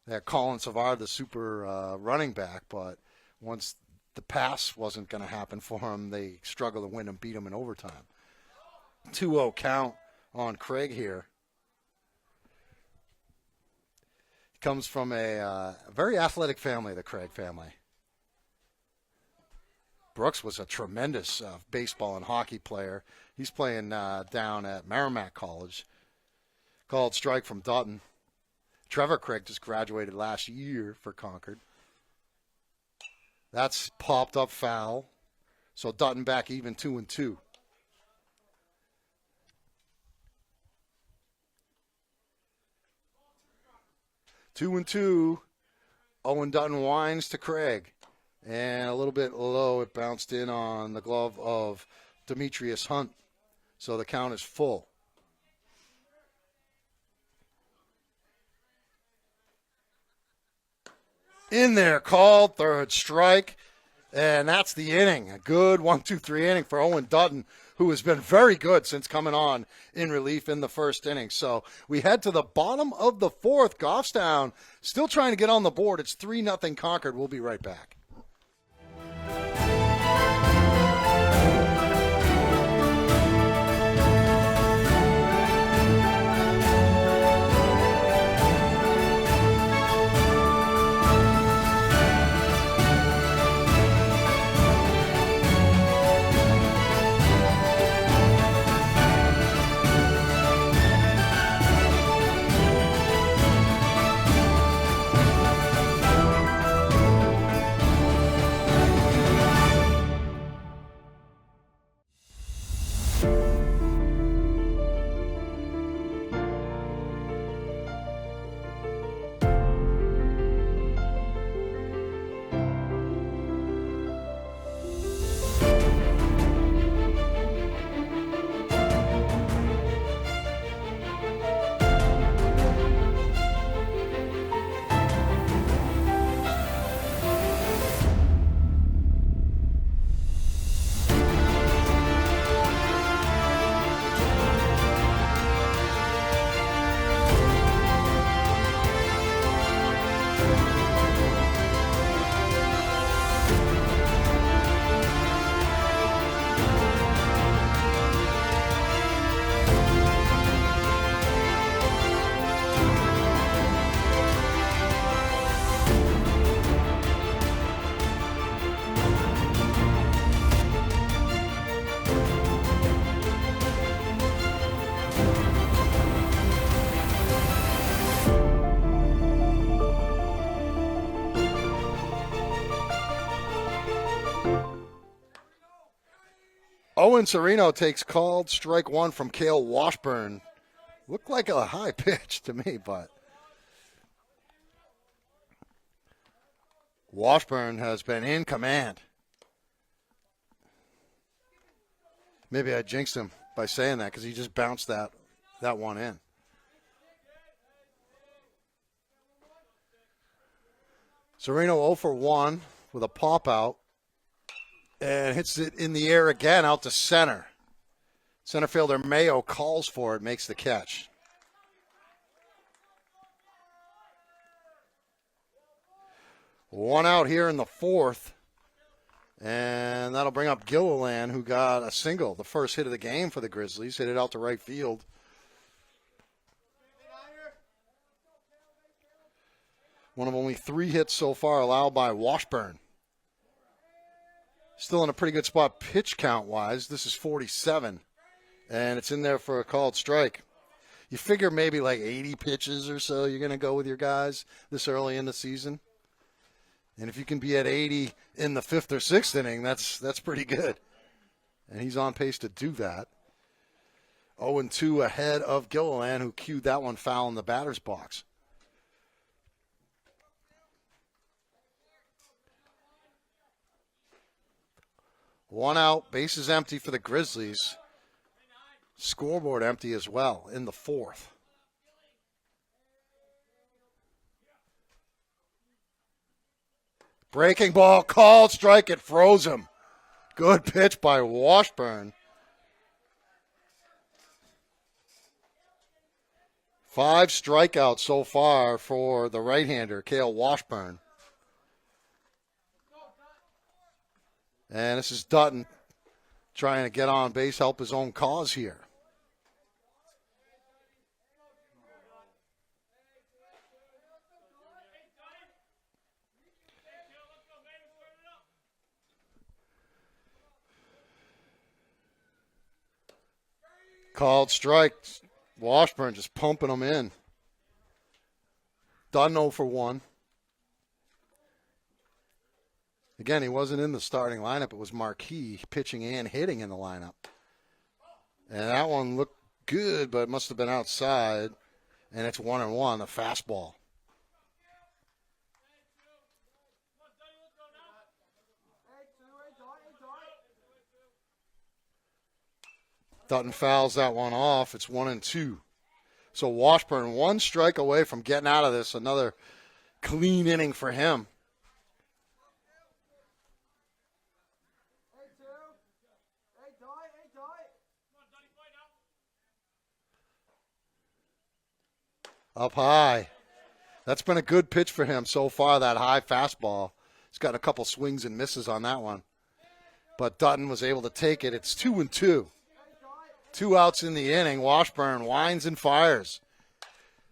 They had Colin Savard, the super running back, but once the pass wasn't going to happen for him, they struggled to win and beat him in overtime. 2-0 count on Craig here. Comes from a very athletic family, the Craig family. Brooks was a tremendous baseball and hockey player. He's playing down at Merrimack College. Called strike from Dutton. Trevor Craig just graduated last year for Concord. That's popped up foul. So Dutton back even 2-2. Two and two. Owen Dutton winds to Craig. And a little bit low, it bounced in on the glove of Demetrius Hunt. So the count is full. In there, called, third strike. And that's the inning. A good 1-2-3 inning for Owen Dutton, who has been very good since coming on in relief in the first inning. So we head to the bottom of the fourth. Goffstown still trying to get on the board. It's 3-0 Concord. We'll be right back. Owen Sereno takes called strike one from Cale Washburn. Looked like a high pitch to me, but Washburn has been in command. Maybe I jinxed him by saying that because he just bounced that one in. Sereno 0 for 1 with a pop out and hits it in the air again out to center. Center fielder Mayo calls for it, makes the catch. One out here in the fourth. And that'll bring up Gilliland, who got a single, the first hit of the game for the Grizzlies. Hit it out to right field. One of only 3 hits so far allowed by Washburn. Still in a pretty good spot pitch count-wise. This is 47, and it's in there for a called strike. You figure maybe like 80 pitches or so you're going to go with your guys this early in the season. And if you can be at 80 in the 5th or 6th inning, that's pretty good. And he's on pace to do that. 0-2 ahead of Gilliland, who cued that one foul in the batter's box. One out, bases empty for the Grizzlies. Scoreboard empty as well in the 4th. Breaking ball, called strike, it froze him. Good pitch by Washburn. 5 strikeouts so far for the right-hander, Cale Washburn. And this is Dutton trying to get on base, help his own cause here. Called strike. Washburn just pumping them in. Done 0 for 1. Again, he wasn't in the starting lineup. It was Marquis pitching and hitting in the lineup. And that one looked good, but it must have been outside. And it's 1-1, the fastball. Dutton fouls that one off. It's 1-2. So Washburn 1 strike away from getting out of this. Another clean inning for him. Up high. That's been a good pitch for him so far, that high fastball. He's got a couple swings and misses on that one. But Dutton was able to take it. It's 2-2. 2 outs in the inning. Washburn winds and fires.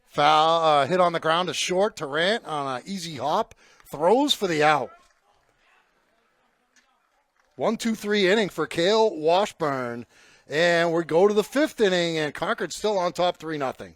Foul hit on the ground to short. Tarrant on an easy hop. Throws for the out. 1-2-3 inning for Cale Washburn. And we go to the 5th inning, and Concord still on top 3-0.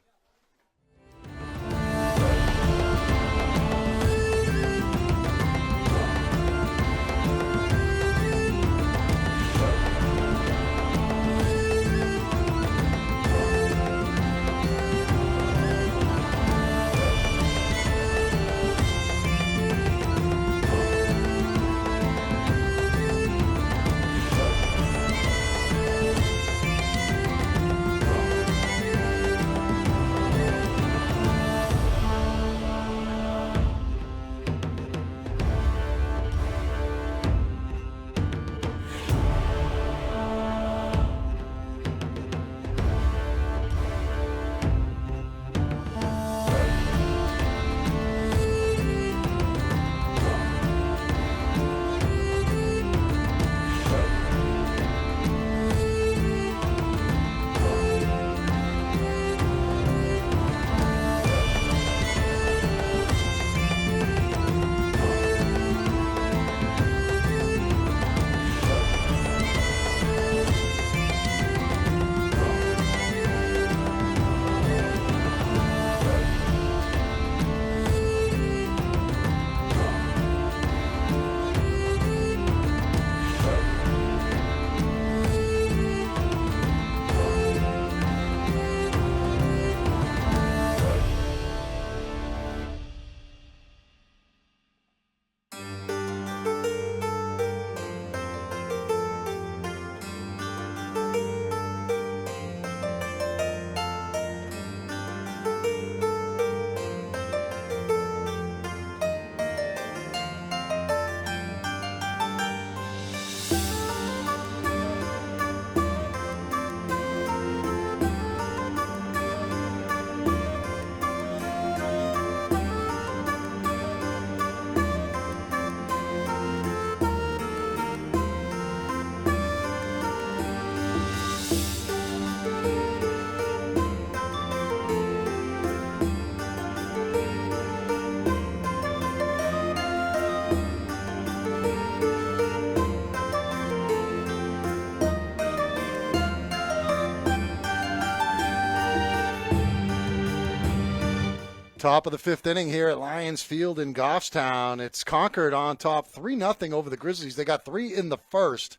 Top of the fifth inning here at Lions Field in Goffstown. It's Concord on top 3-0 over the Grizzlies. They got 3 in the first.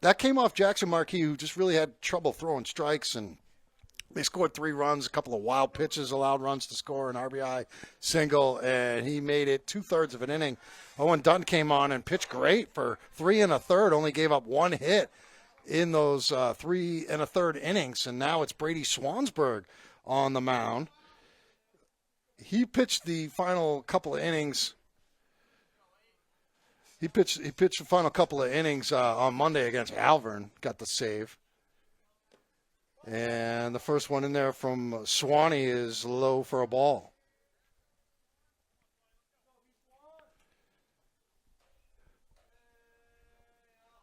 That came off Jackson Marquis, who just really had trouble throwing strikes, and they scored 3 runs, a couple of wild pitches allowed runs to score, an RBI single, and he made it 2/3 of an inning. Owen Dunn came on and pitched great for 3 1/3, only gave up 1 hit in those 3 1/3 innings, and now it's Brady Swansburg on the mound. He pitched the final couple of innings. He pitched the final couple of innings on Monday against Alvern. Got the save. And the first one in there from Swanee is low for a ball.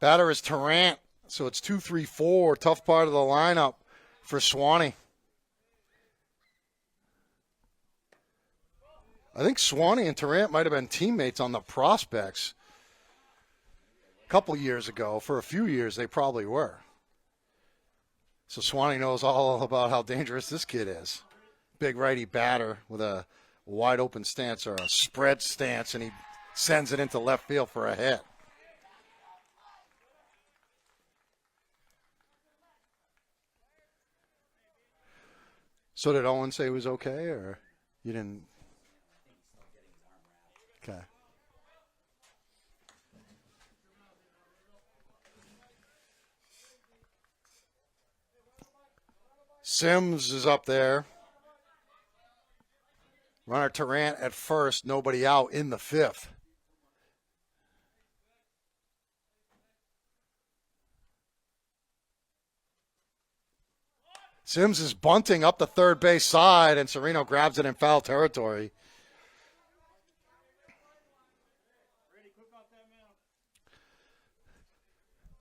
Batter is Tarrant. So it's 2-3-4. Tough part of the lineup for Swanee. I think Swanee and Tarrant might have been teammates on the Prospects a couple years ago. For a few years, they probably were. So Swanee knows all about how dangerous this kid is. Big righty batter with a wide open stance or a spread stance, and he sends it into left field for a hit. So did Owen say it was okay, or you didn't? Okay. Sims is up there. Runner Tarrant at first, nobody out in the 5th. Sims is bunting up the third base side, and Sereno grabs it in foul territory.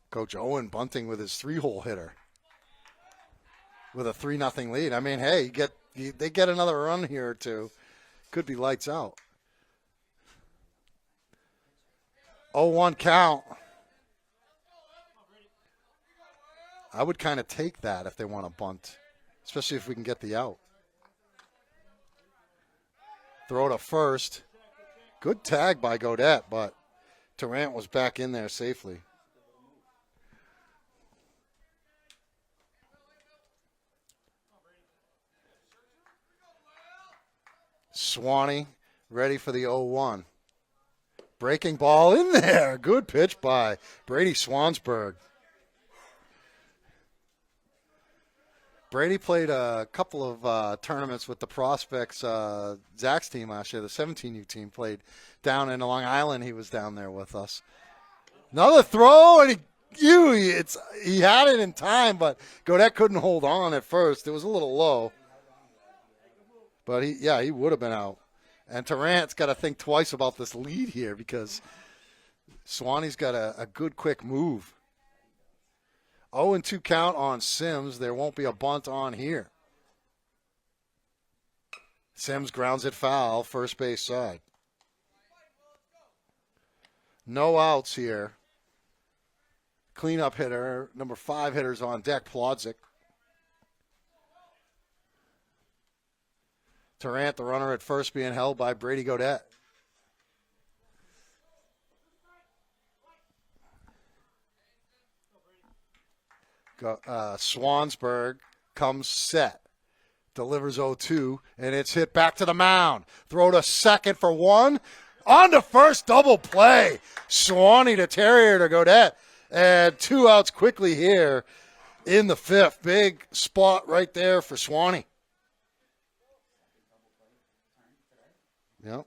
Coach Owen bunting with his 3-hole hitter with a 3-0 lead. I mean, hey, they get another run here or two. Could be lights out. 0-1 count. I would kind of take that if they want to bunt, especially if we can get the out. Throw to first. Good tag by Gaudette, but Tarrant was back in there safely. Swanee ready for the 0-1. Breaking ball in there. Good pitch by Brady Swansburg. Brady played a couple of tournaments with the Prospects, Zach's team last year. The 17U team played down in Long Island. He was down there with us. Another throw, and he had it in time, but Gaudette couldn't hold on at first. It was a little low. But he would have been out. And Tarrant's got to think twice about this lead here because Swanee's got a good quick move. 0-2 count on Sims. There won't be a bunt on here. Sims grounds it foul, first base side. No outs here. Cleanup hitter, number 5 hitters on deck, Plodzik. Tarrant, the runner at first, being held by Brady Gaudette. Swansburg comes set. Delivers 0-2, and it's hit back to the mound. Throw to second for 1. On to first, double play. Swanee to Terrier to Gaudette. And 2 outs quickly here in the 5th. Big spot right there for Swanee. Yep.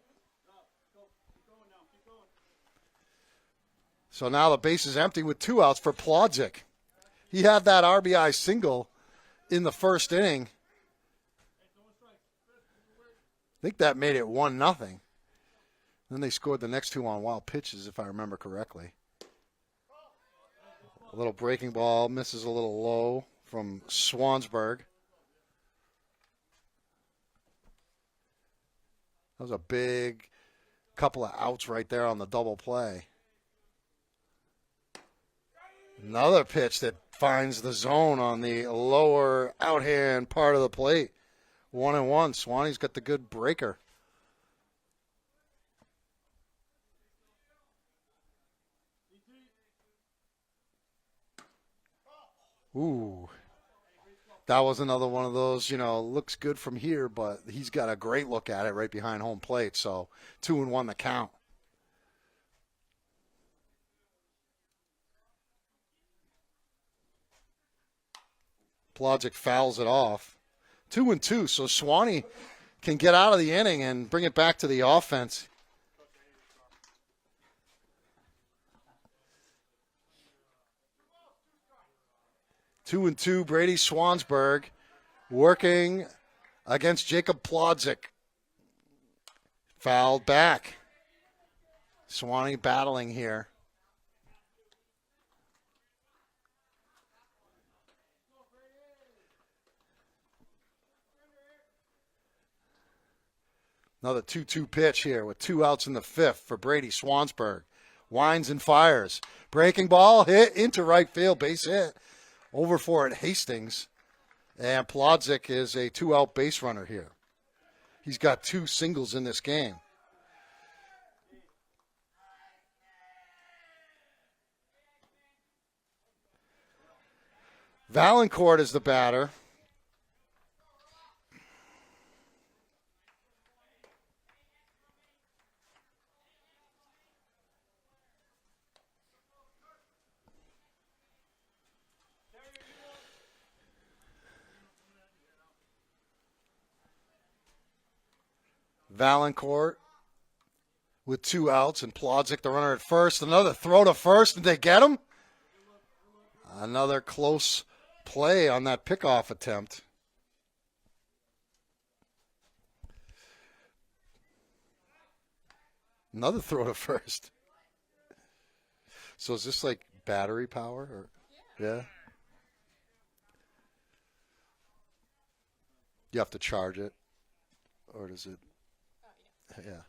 So now the base is empty with 2 outs for Plodzik. He had that RBI single in the first inning. I think that made it 1-0. Then they scored the next 2 on wild pitches, if I remember correctly. A little breaking ball, misses a little low from Swansburg. That was a big couple of outs right there on the double play. Another pitch that finds the zone on the lower outhand part of the plate. 1-1. Swanee's got the good breaker. Ooh. That was another one of those, looks good from here, but he's got a great look at it right behind home plate. So 2-1 the count. Plodzik fouls it off. 2-2, so Swanee can get out of the inning and bring it back to the offense. Two and two, Brady Swansburg working against Jacob Plodzik. Fouled back. Swanee battling here. Another 2-2 pitch here with 2 outs in the 5th for Brady Swansburg. Winds and fires. Breaking ball hit into right field. Base hit. Over for it, Hastings. And Plodzik is a 2-out base runner here. He's got 2 singles in this game. Valancourt is the batter. Valancourt with 2 outs and Plodzik the runner at first. Another throw to first. Did they get him? Another close play on that pickoff attempt. Another throw to first. So is this like battery power? Or yeah. You have to charge it? Or does it? Yeah.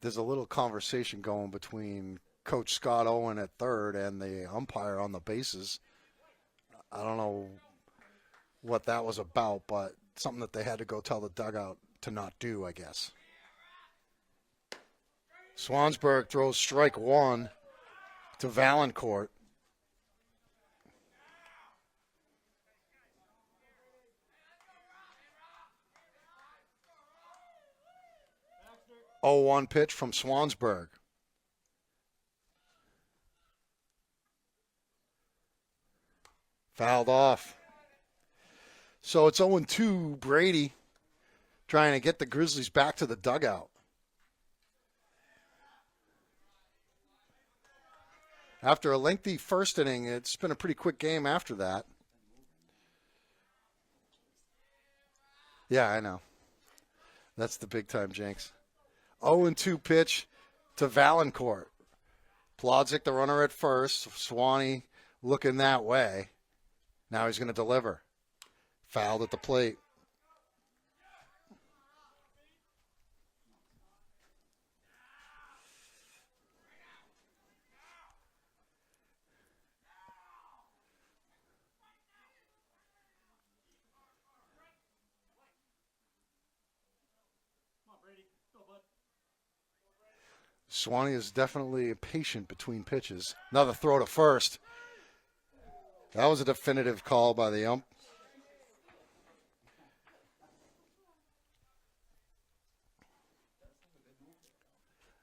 There's a little conversation going between Coach Scott Owen at third and the umpire on the bases. I don't know what that was about, but something that they had to go tell the dugout to not do, I guess. Swansburg throws strike 1 to Valancourt. Oh, 1 pitch from Swansburg. Fouled off. So it's 0-2 Brady trying to get the Grizzlies back to the dugout. After a lengthy first inning, it's been a pretty quick game after that. Yeah, I know. That's the big-time jinx. 0-2 pitch to Valancourt. Plodzik, the runner at first. Swanee looking that way. Now he's going to deliver. Fouled at the plate. Swanee is definitely patient between pitches. Another throw to first. That was a definitive call by the ump.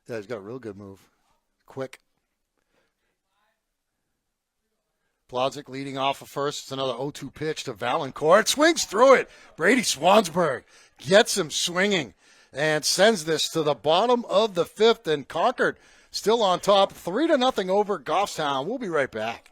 Yeah, he's got a real good move. Quick. Plodzik leading off of first. It's another 0-2 pitch to Valancourt. Swings through it. Brady Swansburg gets him swinging and sends this to the bottom of the 5th. And Concord still on top, 3-0 over Goffstown. We'll be right back.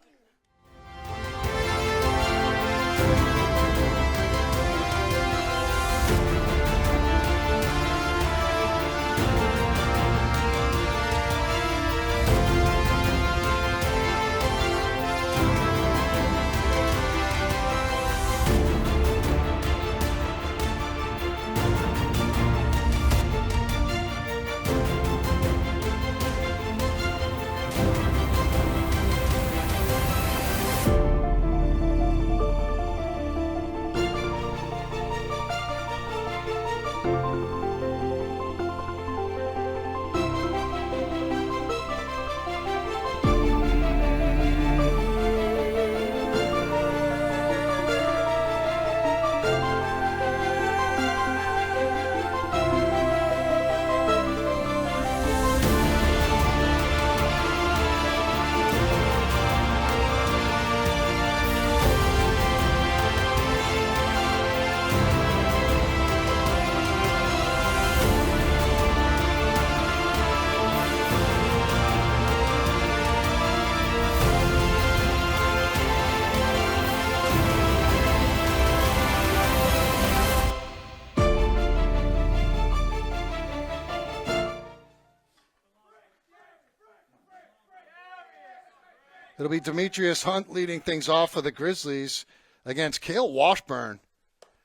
It'll be Demetrius Hunt leading things off for the Grizzlies against Cale Washburn,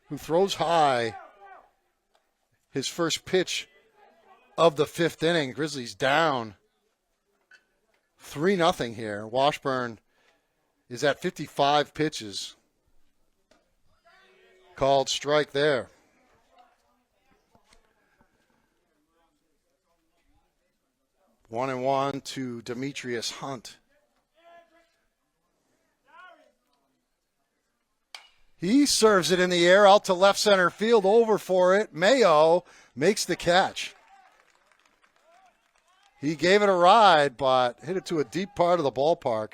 who throws high his first pitch of the 5th inning. Grizzlies down 3-0 here. Washburn is at 55 pitches. Called strike there. 1-1 to Demetrius Hunt. He serves it in the air out to left center field, over for it. Mayo makes the catch. He gave it a ride, but hit it to a deep part of the ballpark.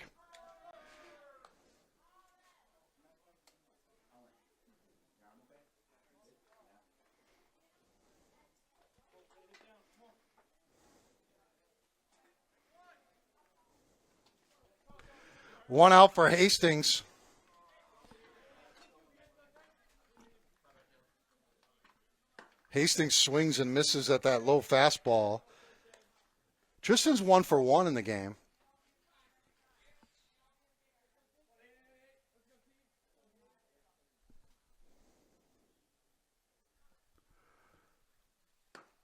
One out for Hastings. Hastings swings and misses at that low fastball. Tristan's 1 for 1 in the game.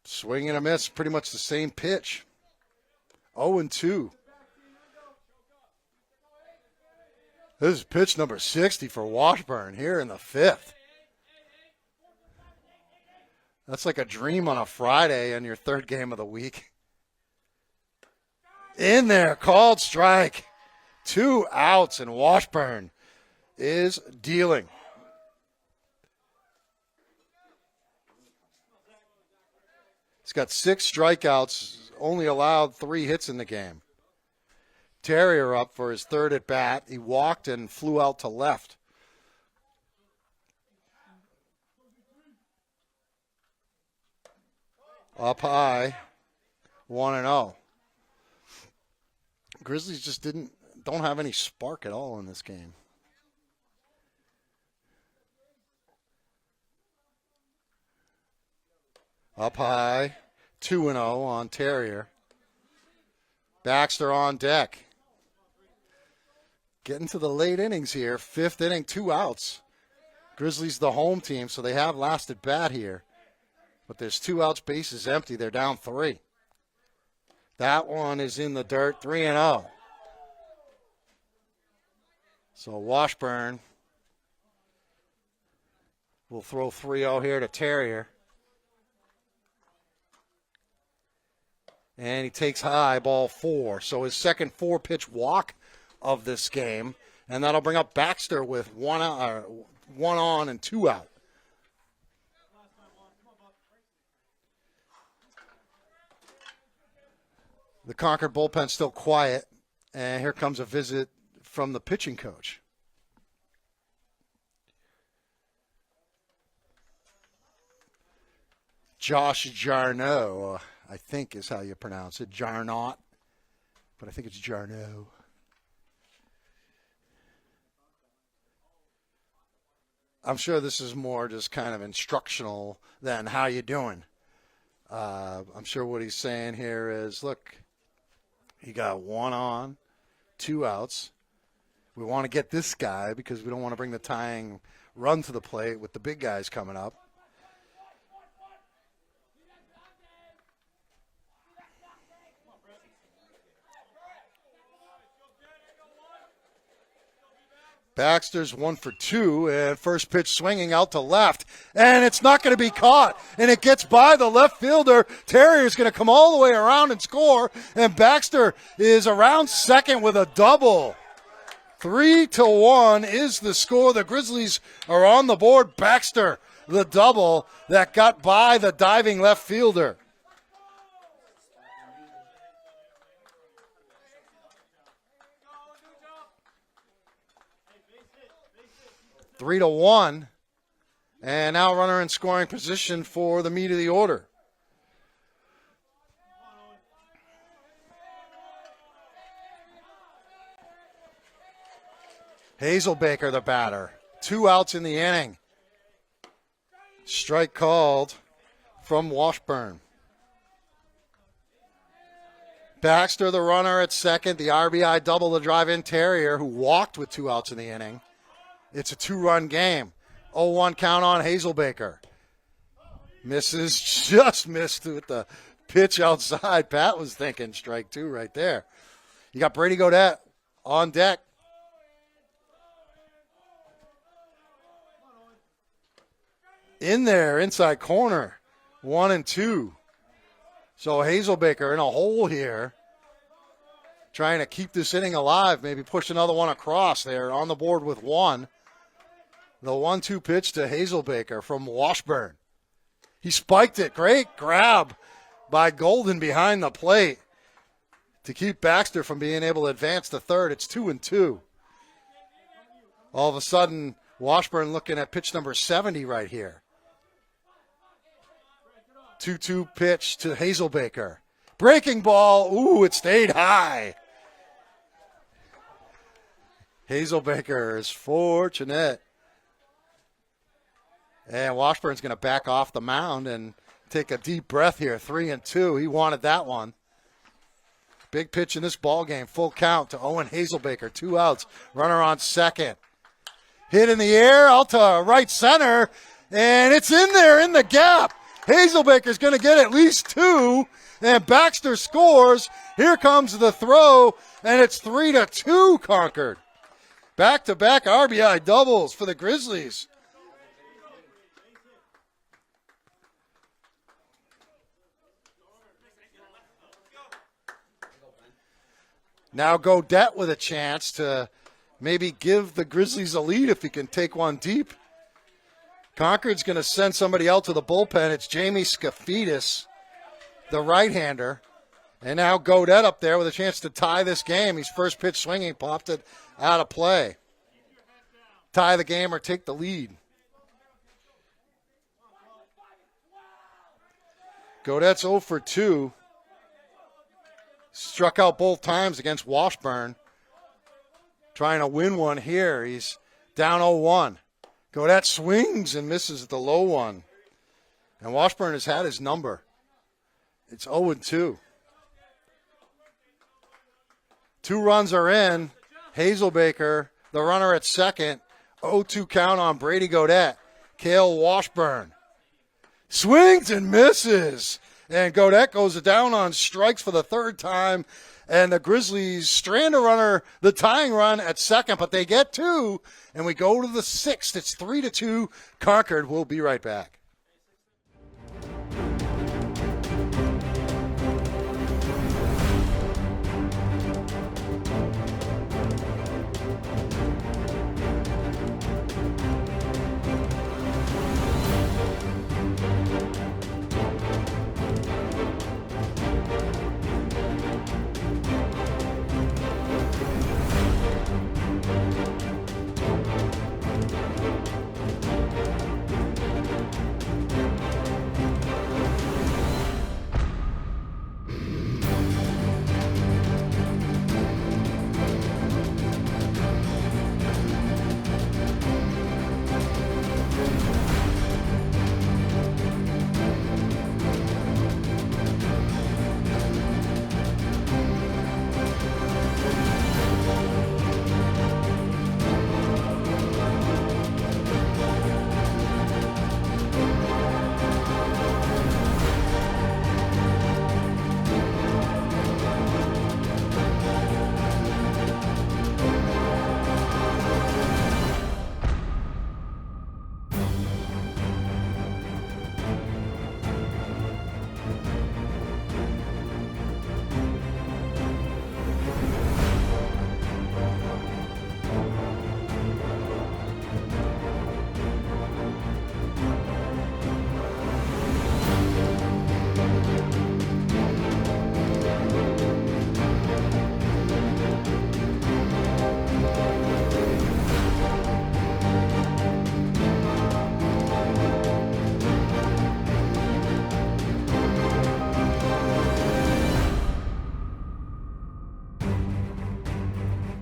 Swing and a miss, pretty much the same pitch. 0-2. This is pitch number 60 for Washburn here in the 5th. That's like a dream on a Friday and your 3rd game of the week. In there, called strike. 2 outs, and Washburn is dealing. He's got 6 strikeouts, only allowed 3 hits in the game. Terrier up for his 3rd at bat. He walked and flew out to left. Up high, 1-0. Grizzlies just don't have any spark at all in this game. Up high, 2-0 on Terrier. Baxter on deck. Getting to the late innings here. 5th inning, 2 outs. Grizzlies the home team, so they have last at bat here. But there's 2 outs, bases empty. They're down 3. That one is in the dirt, 3-0. So Washburn will throw 3-0 here to Terrier. And he takes high, ball 4. So his second 4-pitch walk of this game. And that'll bring up Baxter with 1 on and 2 out. The Concord bullpen still quiet, and here comes a visit from the pitching coach. Josh Jarno, I think is how you pronounce it. Jarnot, but I think it's Jarno. I'm sure this is more just kind of instructional than how you doing. I'm sure what he's saying here is, look, he got 1 on, 2 outs. We want to get this guy because we don't want to bring the tying run to the plate with the big guys coming up. Baxter's 1 for 2, and first pitch swinging out to left, and it's not going to be caught, and it gets by the left fielder. Terrier's going to come all the way around and score, and Baxter is around second with a double. 3-1 is the score. The Grizzlies are on the board. Baxter, the double that got by the diving left fielder. 3-1, and now runner in scoring position for the meat of the order. Hazelbaker, the batter. 2 outs in the inning. Strike called from Washburn. Baxter, the runner at second, the RBI double, the drive-in Terrier, who walked with 2 outs in the inning. It's a 2-run game. 0-1 count on Hazelbaker. Misses, just missed with the pitch outside. Pat was thinking strike 2 right there. You got Brady Gaudette on deck. In there, inside corner, 1-2. So Hazelbaker in a hole here, trying to keep this inning alive, maybe push another one across there, on the board with 1. The 1-2 pitch to Hazelbaker from Washburn. He spiked it. Great grab by Golden behind the plate to keep Baxter from being able to advance to third. It's 2-2. All of a sudden, Washburn looking at pitch number 70 right here. 2-2 pitch to Hazelbaker. Breaking ball. Ooh, it stayed high. Hazelbaker is fortunate. And Washburn's going to back off the mound and take a deep breath here. 3-2. He wanted that one. Big pitch in this ball game. Full count to Owen Hazelbaker. 2 outs. Runner on second. Hit in the air out to right center. And it's in there in the gap. Hazelbaker's going to get at least 2. And Baxter scores. Here comes the throw. And it's 3-2 Concord. Back-to-back RBI doubles for the Grizzlies. Now Gaudette with a chance to maybe give the Grizzlies a lead if he can take one deep. Concord's going to send somebody out to the bullpen. It's Jamie Skafidis, the right-hander. And now Gaudette up there with a chance to tie this game. He's first pitch swinging, popped it out of play. Tie the game or take the lead. Gaudette's 0 for 2. Struck out both times against Washburn. Trying to win one here. He's down 0-1. Gaudette swings and misses the low one. And Washburn has had his number. It's 0-2. 2 runs are in. Hazelbaker, the runner at second. 0-2 count on Brady Gaudette. Cale Washburn swings and misses. And Gaudette goes down on strikes for the 3rd time. And the Grizzlies strand a runner, the tying run at second, but they get 2. And we go to the 6th. It's 3-2 Concord. We'll be right back.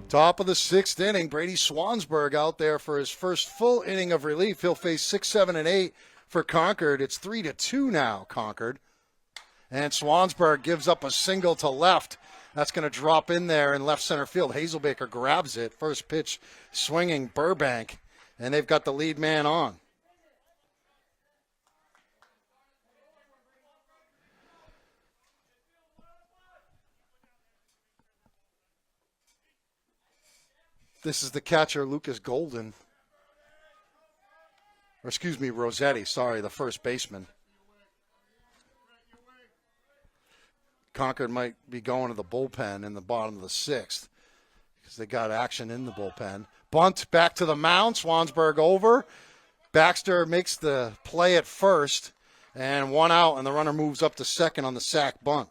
Top of the 6th inning, Brady Swansburg out there for his first full inning of relief. He'll face 6, 7, and 8 for Concord. It's 3-2 now, Concord. And Swansburg gives up a single to left. That's going to drop in there in left center field. Hazelbaker grabs it. First pitch swinging Burbank, and they've got the lead man on. This is the catcher, Lucas Golden. Or excuse me, Rossetti. Sorry, the first baseman. Concord might be going to the bullpen in the bottom of the sixth because they got action in the bullpen. Bunt back to the mound. Swansburg over. Baxter makes the play at first, and one out, and the runner moves up to second on the sac bunt.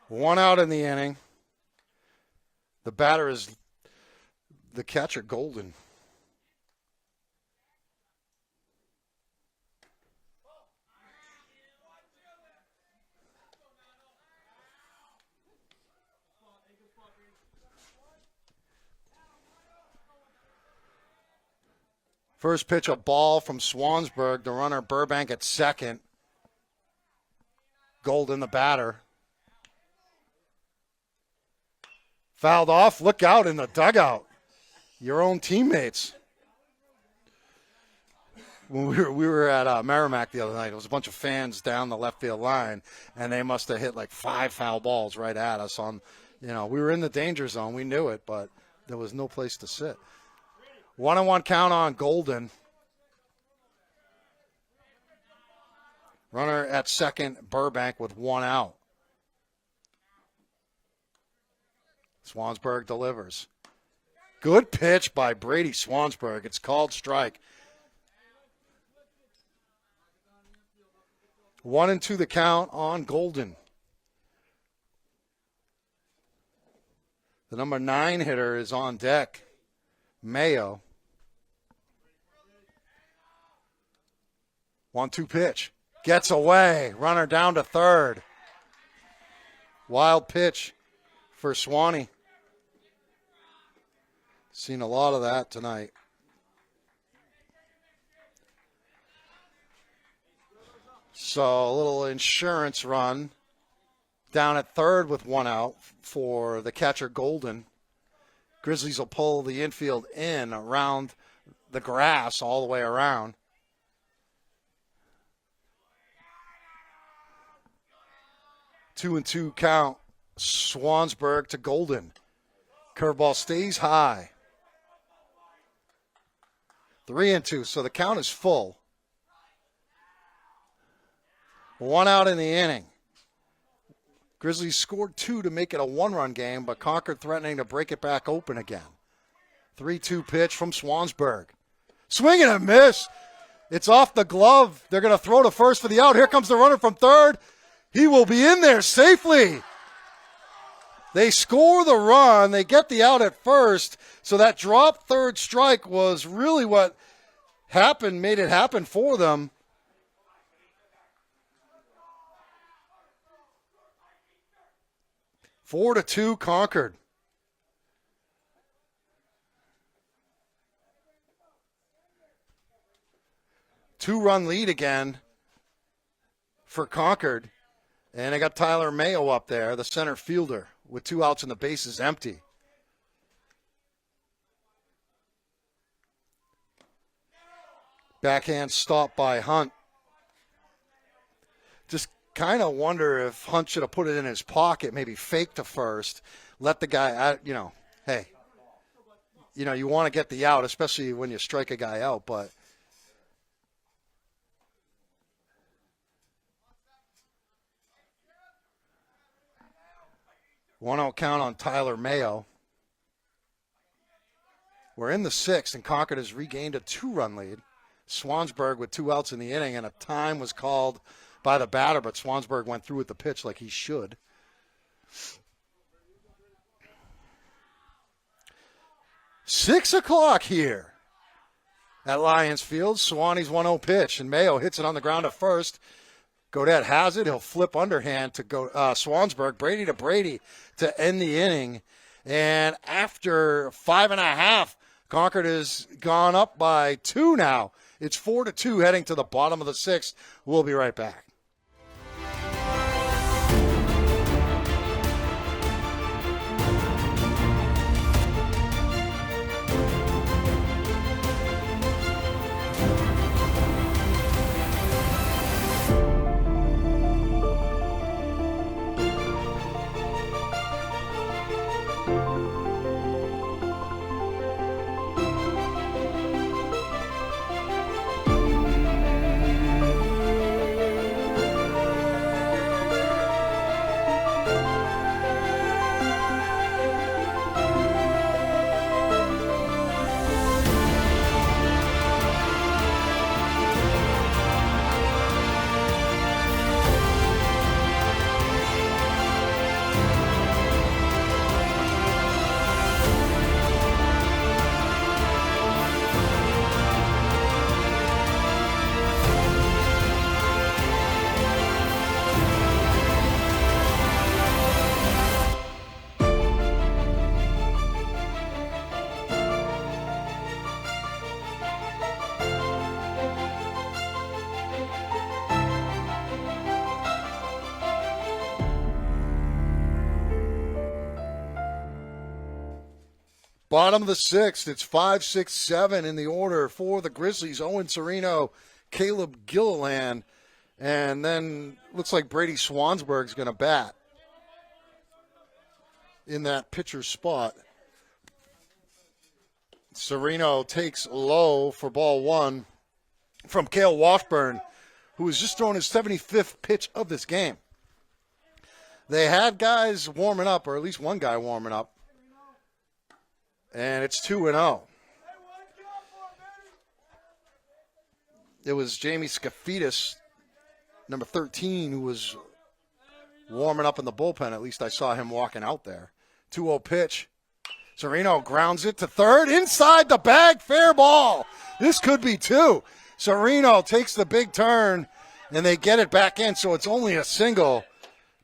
One out in the inning. The batter is the catcher, Golden. First pitch, a ball from Swansburg. The runner, Burbank, at second. Golden, the batter. Fouled off. Look out in the dugout. Your own teammates. When we were at Merrimack the other night, it was a bunch of fans down the left field line, and they must have hit like 5 foul balls right at us. We were in the danger zone. We knew it, but there was no place to sit. 1-1 count on Golden. Runner at second, Burbank with one out. Swansburg delivers. Good pitch by Brady Swansburg. It's called strike. 1-2 the count on Golden. The number 9 hitter is on deck, Mayo. 1-2 pitch. Gets away. Runner down to third. Wild pitch for Swanee. Seen a lot of that tonight. So a little insurance run down at third with one out for the catcher, Golden. Grizzlies will pull the infield in around the grass all the way around. Two and two count. Swansburg to Golden. Curveball stays high. 3-2, so the count is full. One out in the inning. Grizzlies scored 2 to make it a one-run game, but Concord threatening to break it back open again. 3-2 pitch from Swansburg. Swing and a miss. It's off the glove. They're going to throw to first for the out. Here comes the runner from third. He will be in there safely. They score the run. They get the out at first. So that drop third strike was really what happened, made it happen for them. Four to 2 Concord. Two-run lead again for Concord. And I got Tyler Mayo up there, the center fielder, with 2 outs and the bases empty. Backhand stop by Hunt. Just kind of wonder if Hunt should have put it in his pocket, maybe fake to first, let the guy out, hey, you want to get the out, especially when you strike a guy out, but one-out count on Tyler Mayo. We're in the 6th, and Concord has regained a 2-run lead. Swansburg with 2 outs in the inning, and a time was called by the batter, but Swansburg went through with the pitch like he should. 6 o'clock here at Lions Field. Swanee's 1-0 pitch, and Mayo hits it on the ground at first. Godet has it. He'll flip underhand to Swansburg. Brady to Brady to end the inning. And after 5.5, Concord has gone up by 2 now. It's 4-2 heading to the bottom of the 6th. We'll be right back. Bottom of the 6th, it's 5, 6, 7 in the order for the Grizzlies. Owen Sereno, Caleb Gilliland, and then looks like Brady Swansburg's going to bat in that pitcher spot. Sereno takes low for ball 1 from Cale Washburn, who has just thrown his 75th pitch of this game. They had guys warming up, or at least one guy warming up. And it's 2-0. It was Jamie Skafidis, number 13, who was warming up in the bullpen. At least I saw him walking out there. 2-0 pitch. Sereno grounds it to third. Inside the bag, fair ball. This could be 2. Sereno takes the big turn, and they get it back in, so it's only a single.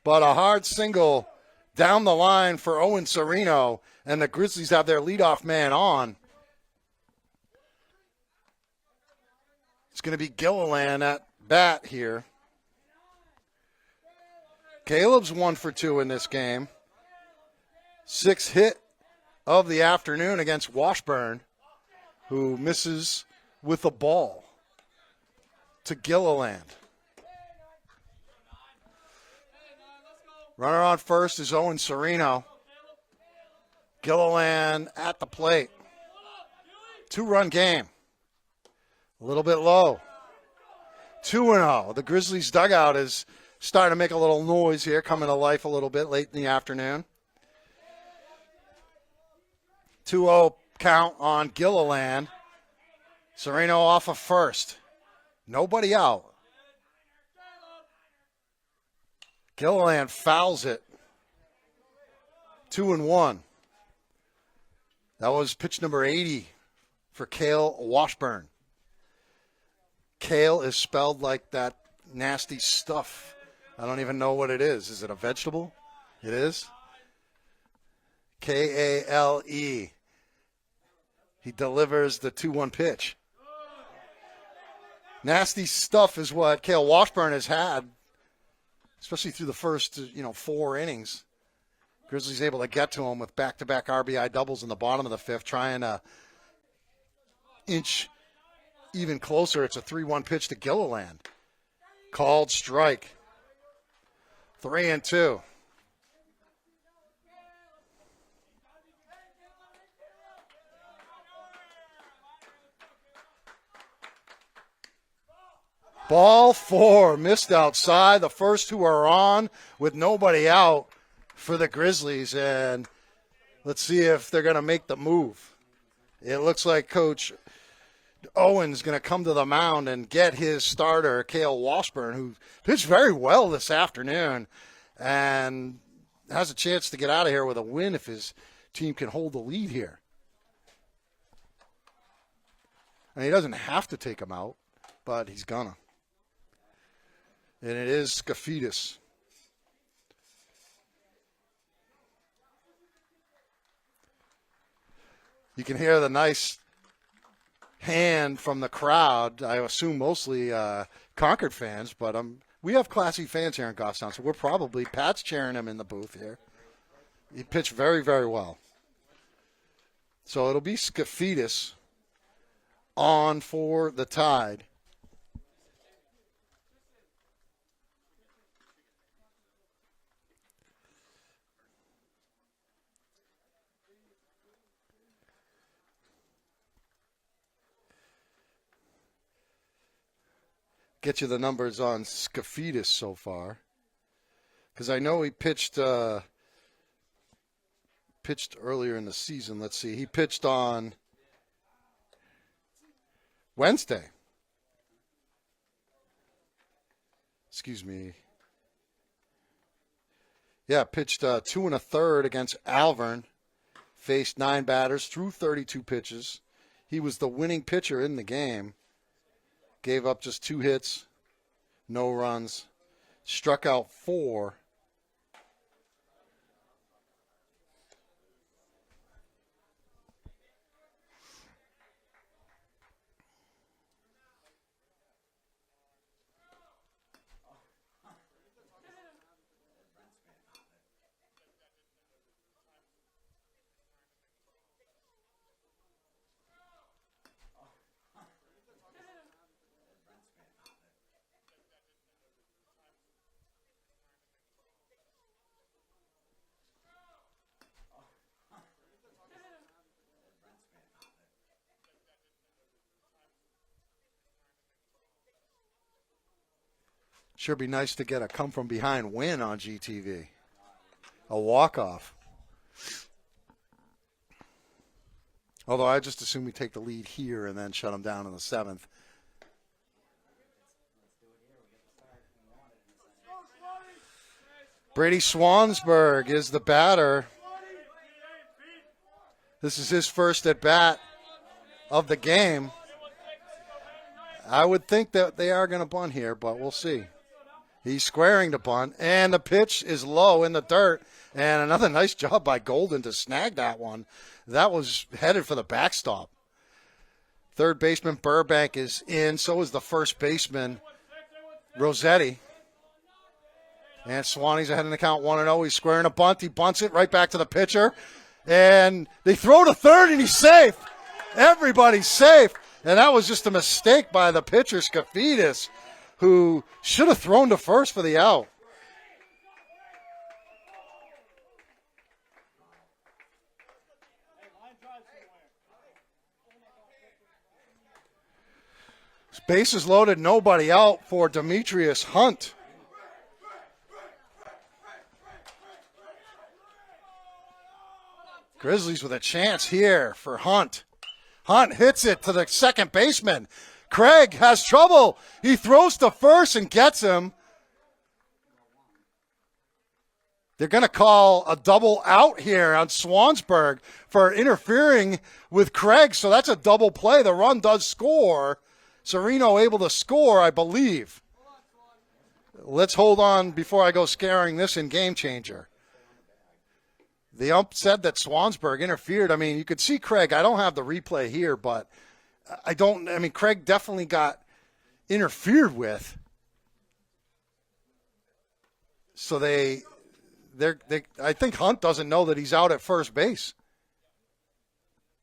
But a hard single down the line for Owen Sereno. And the Grizzlies have their leadoff man on. It's going to be Gilliland at bat here. Caleb's 1 for 2 in this game. 6th hit of the afternoon against Washburn, who misses with a ball to Gilliland. Runner on first is Owen Sereno. Gilliland at the plate. 2-run game. A little bit low. 2-0. The Grizzlies dugout is starting to make a little noise here, coming to life a little bit late in the afternoon. 2-0 count on Gilliland. Sereno off of first. Nobody out. Gilliland fouls it. 2-1. That was pitch number 80 for Cale Washburn. Kale is spelled like that nasty stuff. I don't even know what it is. Is it a vegetable? It is. Kale. He delivers the 2-1 pitch. Nasty stuff is what Cale Washburn has had, especially through the first 4 innings. Grizzlies able to get to him with back-to-back RBI doubles in the bottom of the 5th, trying to inch even closer. It's a 3-1 pitch to Gilliland. Called strike. 3-2. Ball 4, missed outside. The first 2 are on with nobody out for the Grizzlies, and let's see if they're going to make the move. It looks like Coach Owen's going to come to the mound and get his starter, Cale Washburn, who pitched very well this afternoon and has a chance to get out of here with a win if his team can hold the lead here. And he doesn't have to take him out, but he's gonna. And it is Skafidis. You can hear the nice hand from the crowd. I assume mostly Concord fans, but we have classy fans here in Goffstown, so we're probably Pat's cheering him in the booth here. He pitched very, very well. So it'll be Skafidis on for the Tide. Get you the numbers on Skafidis so far, because I know he pitched earlier in the season. Let's see, he pitched on Wednesday. Excuse me. Yeah, pitched 2 1/3 against Alvern. Faced 9 batters, threw 32 pitches. He was the winning pitcher in the game. Gave up just 2 hits, no runs, struck out 4. Sure be nice to get a come-from-behind win on GTV. A walk-off. Although I just assume we take the lead here and then shut them down in the 7th. Brady Swansburg is the batter. This is his first at-bat of the game. I would think that they are going to bunt here, but we'll see. He's squaring the bunt, and the pitch is low in the dirt. And another nice job by Golden to snag that one. That was headed for the backstop. Third baseman Burbank is in. So is the first baseman Rossetti. And Swanee's ahead in the count 1-0. He's squaring a bunt. He bunts it right back to the pitcher. And they throw to third, and he's safe. Everybody's safe. And that was just a mistake by the pitcher, Skafidis, who should have thrown to first for the out. Bases loaded, nobody out for Demetrius Hunt. Grizzlies with a chance here for Hunt. Hunt hits it to the second baseman. Craig has trouble. He throws to first and gets him. They're going to call a double out here on Swansburg for interfering with Craig, so that's a double play. The run does score. Sereno able to score, I believe. Let's hold on before I go scaring this in Game Changer. The ump said that Swansburg interfered. I mean, you could see Craig. I don't have the replay here, but Craig definitely got interfered with. So I think Hunt doesn't know that he's out at first base.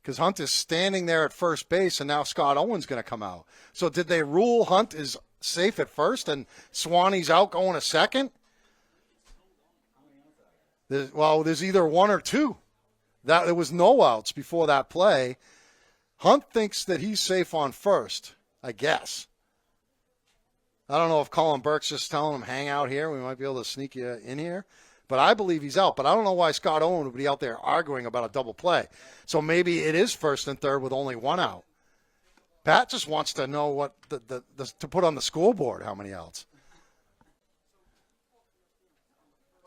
Because Hunt is standing there at first base, and now Scott Owen's going to come out. So did they rule Hunt is safe at first, and Swanee's out going to second? There's either one or two. There was no outs before that play. Hunt thinks that he's safe on first, I guess. I don't know if Colin Burke's just telling him, hang out here. We might be able to sneak you in here. But I believe he's out. But I don't know why Scott Owen would be out there arguing about a double play. So maybe it is first and third with only one out. Pat just wants to know what to put on the scoreboard, how many outs.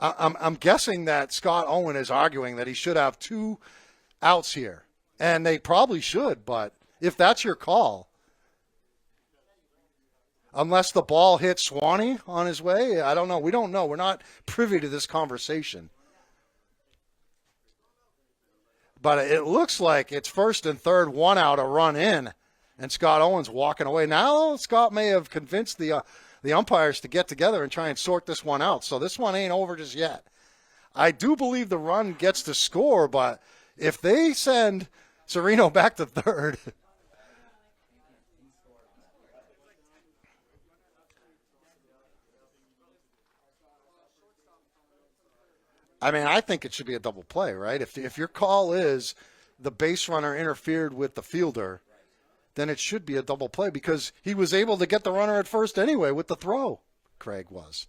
I'm guessing that Scott Owen is arguing that he should have 2 outs here. And they probably should, but if that's your call, Unless the ball hit Swanee on his way. I don't know. We don't know. We're not privy to this conversation. But it looks like it's first and third, one out, a run in, and Scott Owens walking away. Now Scott may have convinced the umpires to get together and try and sort this one out. So this one ain't over just yet. I do believe the run gets to score, but if they send Sereno back to third, I mean, I think it should be a double play, right? If your call is the base runner interfered with the fielder, then it should be a double play because he was able to get the runner at first anyway with the throw. Craig was.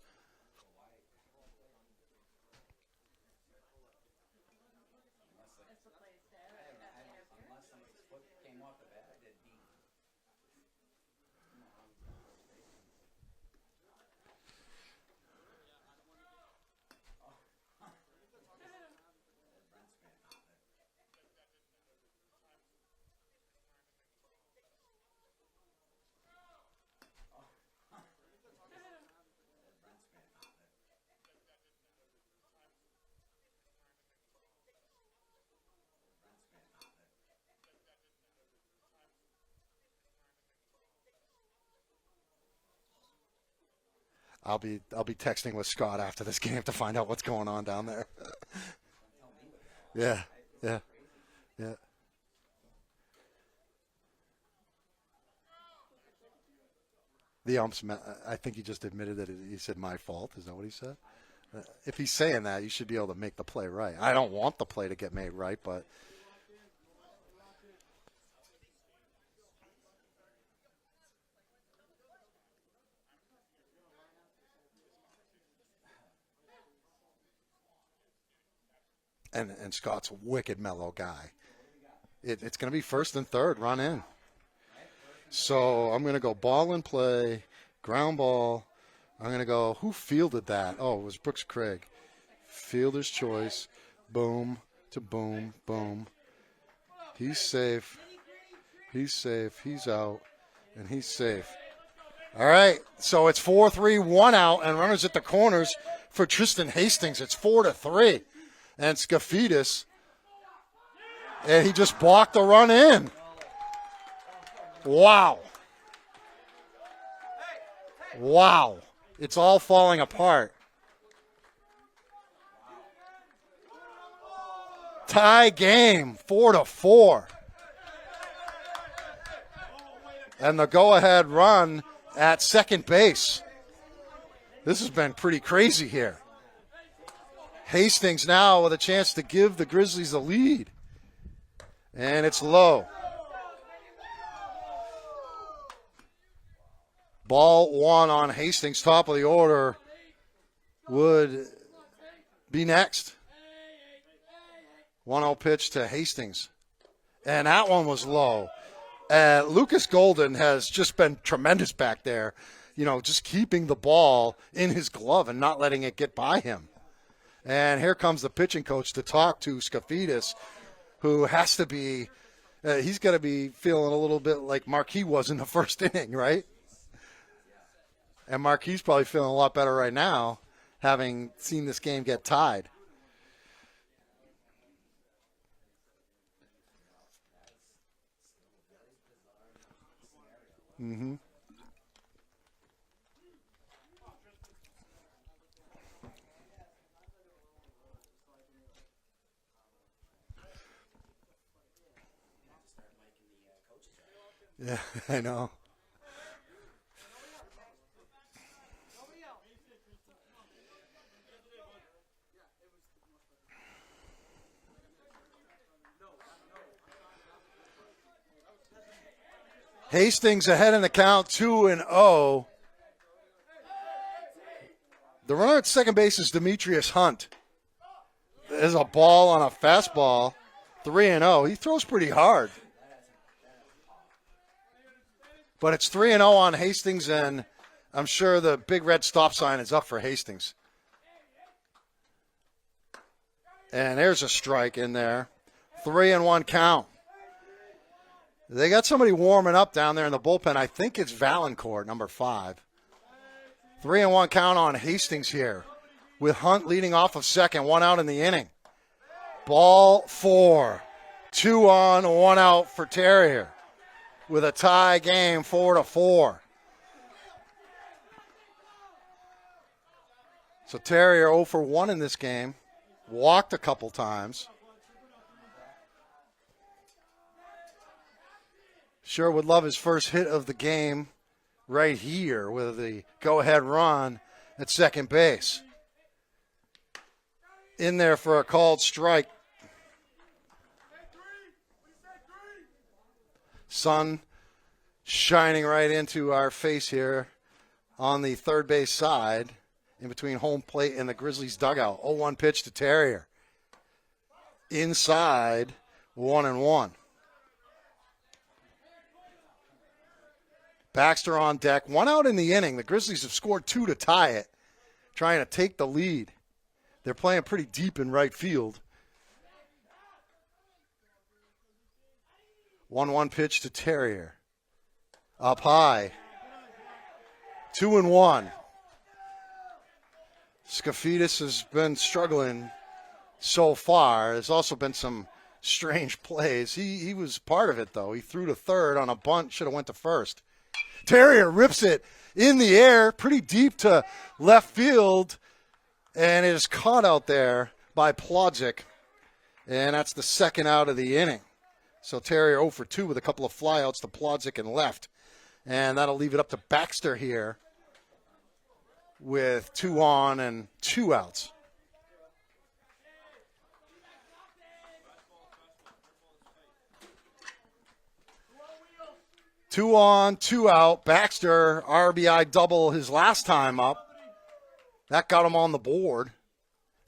I'll be texting with Scott after this game to find out what's going on down there. Yeah. The umps, I think he just admitted that he said my fault. Is that what he said? If he's saying that, you should be able to make the play right. I don't want the play to get made right, but and Scott's a wicked mellow guy. It's going to be first and third, run in. So I'm going to go ball in play, ground ball. I'm going to go, who fielded that? Oh, it was Brooks Craig. Fielder's choice. Boom to boom, boom. He's safe. He's out. And he's safe. All right, so it's 4-3, one out, and runners at the corners for Tristan Hastings. It's 4-3. And Skafidis, and he just blocked the run in. Wow. It's all falling apart. Tie game, 4-4. And the go-ahead run at second base. This has been pretty crazy here. Hastings now with a chance to give the Grizzlies a lead. And it's low. Ball one on Hastings, top of the order, would be next. 1-0 pitch to Hastings. And that one was low. Lucas Golden has just been tremendous back there, just keeping the ball in his glove and not letting it get by him. And here comes the pitching coach to talk to Skafidis, who has to be, he's got to be feeling a little bit like Marquis was in the first inning, right? And Marquis probably feeling a lot better right now, having seen this game get tied. Mm-hmm. Yeah, I know. Hastings ahead in the count, 2-0. The runner at second base is Demetrius Hunt. There's a ball on a fastball, 3-0. He throws pretty hard. But it's 3-0 on Hastings, and I'm sure the big red stop sign is up for Hastings. And there's a strike in there. 3-1 count. They got somebody warming up down there in the bullpen. I think it's Valancourt, number 5. 3-1 count on Hastings here, with Hunt leading off of second, 1 out in the inning. Ball 4. 2 on, 1 out for Terrier, with a tie game 4-4. So Terrier 0 for 1 in this game. Walked a couple times. Sure would love his first hit of the game right here with the go-ahead run at second base. In there for a called strike. Sun shining right into our face here on the third base side in between home plate and the Grizzlies dugout. 0-1 pitch to Terrier. Inside, 1-1. Baxter on deck. 1 out in the inning. The Grizzlies have scored 2 to tie it, trying to take the lead. They're playing pretty deep in right field. 1-1 pitch to Terrier. Up high. 2-1. Skafidis has been struggling so far. There's also been some strange plays. He was part of it, though. He threw to third on a bunt, should have went to first. Terrier rips it in the air, pretty deep to left field, and it is caught out there by Plodzik, and that's the second out of the inning. So Terrier 0 for 2 with a couple of flyouts to Plodzik and left, and that'll leave it up to Baxter here with 2 on and 2 outs. Two on, 2 out. Baxter, RBI double his last time up. That got him on the board.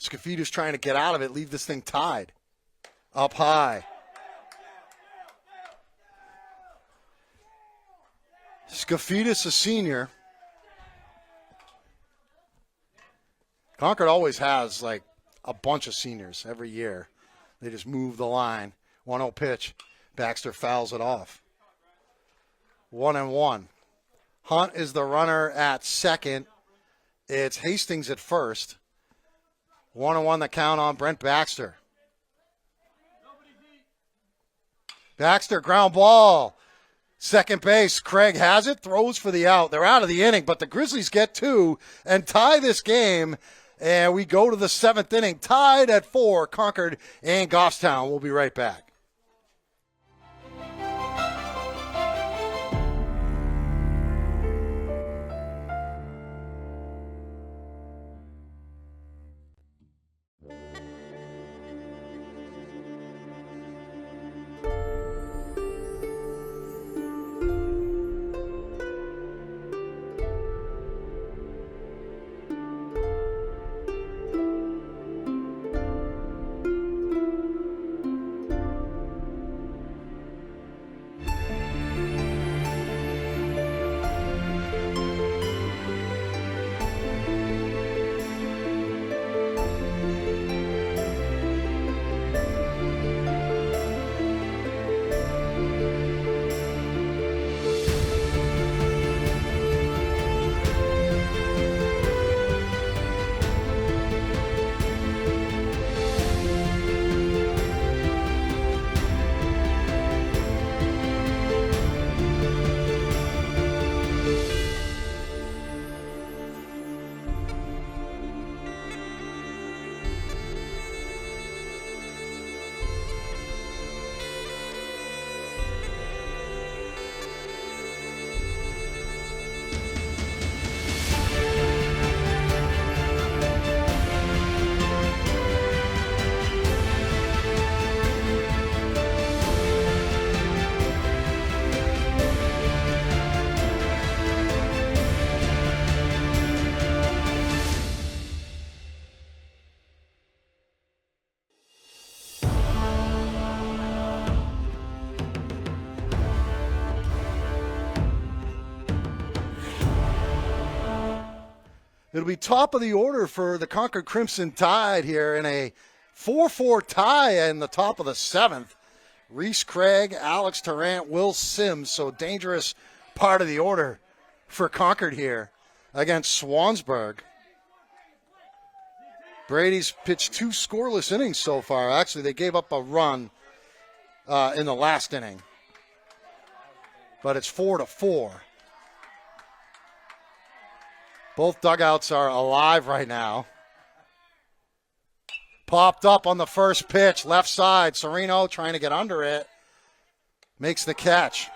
Skafidis trying to get out of it, leave this thing tied. Up high. Skafidis, a senior. Concord always has like a bunch of seniors every year. They just move the line. 1-0 pitch. Baxter fouls it off. 1-1. Hunt is the runner at second. It's Hastings at first. 1-1 the count on Brent Baxter. Baxter, ground ball. Second base, Craig has it, throws for the out. They're out of the inning, but the Grizzlies get 2 and tie this game. And we go to the 7th inning, tied at 4, Concord and Goffstown. We'll be right back. It'll be top of the order for the Concord Crimson Tide here in a 4-4 tie in the top of the 7th. Reese Craig, Alex Tarrant, Will Sims. So dangerous part of the order for Concord here against Swansburg. Brady's pitched 2 scoreless innings so far. Actually, they gave up a run in the last inning. But it's 4-4. Both dugouts are alive right now. Popped up on the first pitch, left side. Sereno trying to get under it. Makes the catch.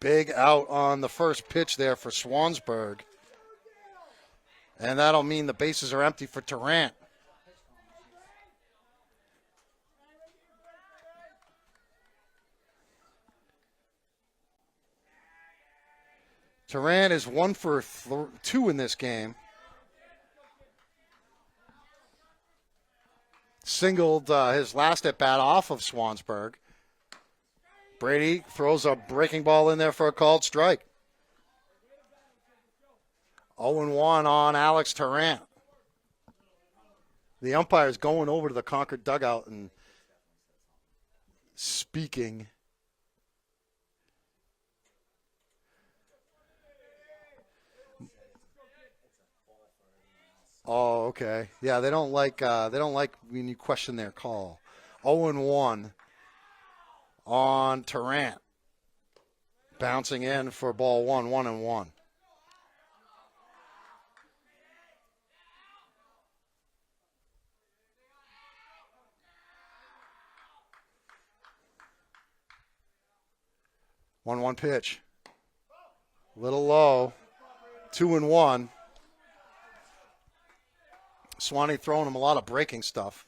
Big out on the first pitch there for Swansburg. And that'll mean the bases are empty for Tarrant. Tarrant is 1 for 2 in this game. Singled his last at-bat off of Swansburg. Brady throws a breaking ball in there for a called strike. 0-1 on Alex Tarrant. The umpire is going over to the Concord dugout and speaking. Oh, okay. Yeah, they don't like when you question their call. 0-1 on Tarrant. Bouncing in for ball 1, 1-1. One pitch. Little low. 2-1. Swanee throwing him a lot of breaking stuff.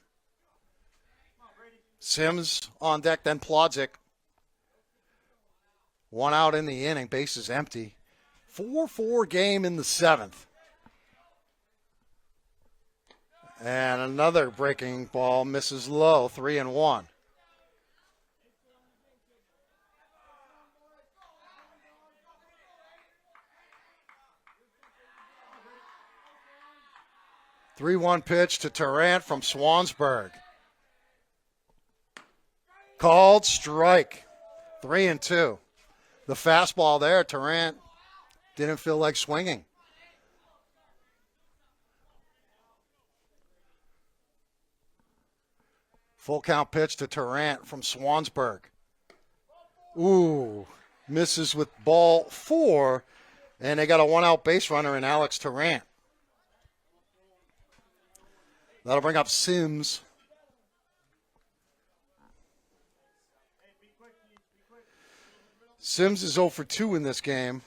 Sims on deck, then Plodzik. 1 out in the inning, bases empty. 4-4 game in the 7th. And another breaking ball misses low, 3-1. Three-one pitch to Tarrant from Swansburg. Called strike. 3-2. The fastball there, Tarrant didn't feel like swinging. Full count pitch to Tarrant from Swansburg. Ooh, misses with ball 4, and they got a 1-out base runner in Alex Tarrant. That'll bring up Sims. Sims is 0 for 2 in this game.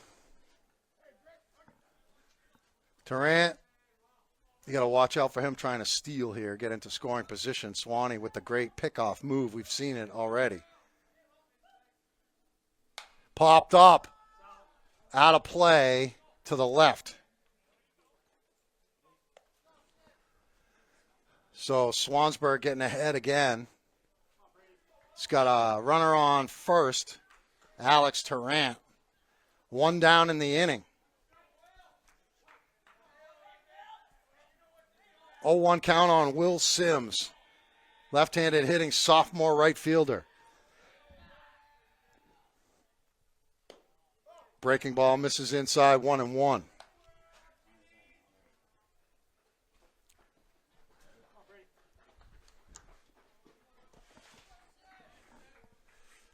Tarrant, you got to watch out for him trying to steal here, get into scoring position. Swanee with the great pickoff move. We've seen it already. Popped up, out of play to the left. So Swansburg getting ahead again. He's got a runner on first, Alex Tarrant. 1 down in the inning. 0-1 count on Will Sims. Left-handed hitting sophomore right fielder. Breaking ball misses inside, 1-1.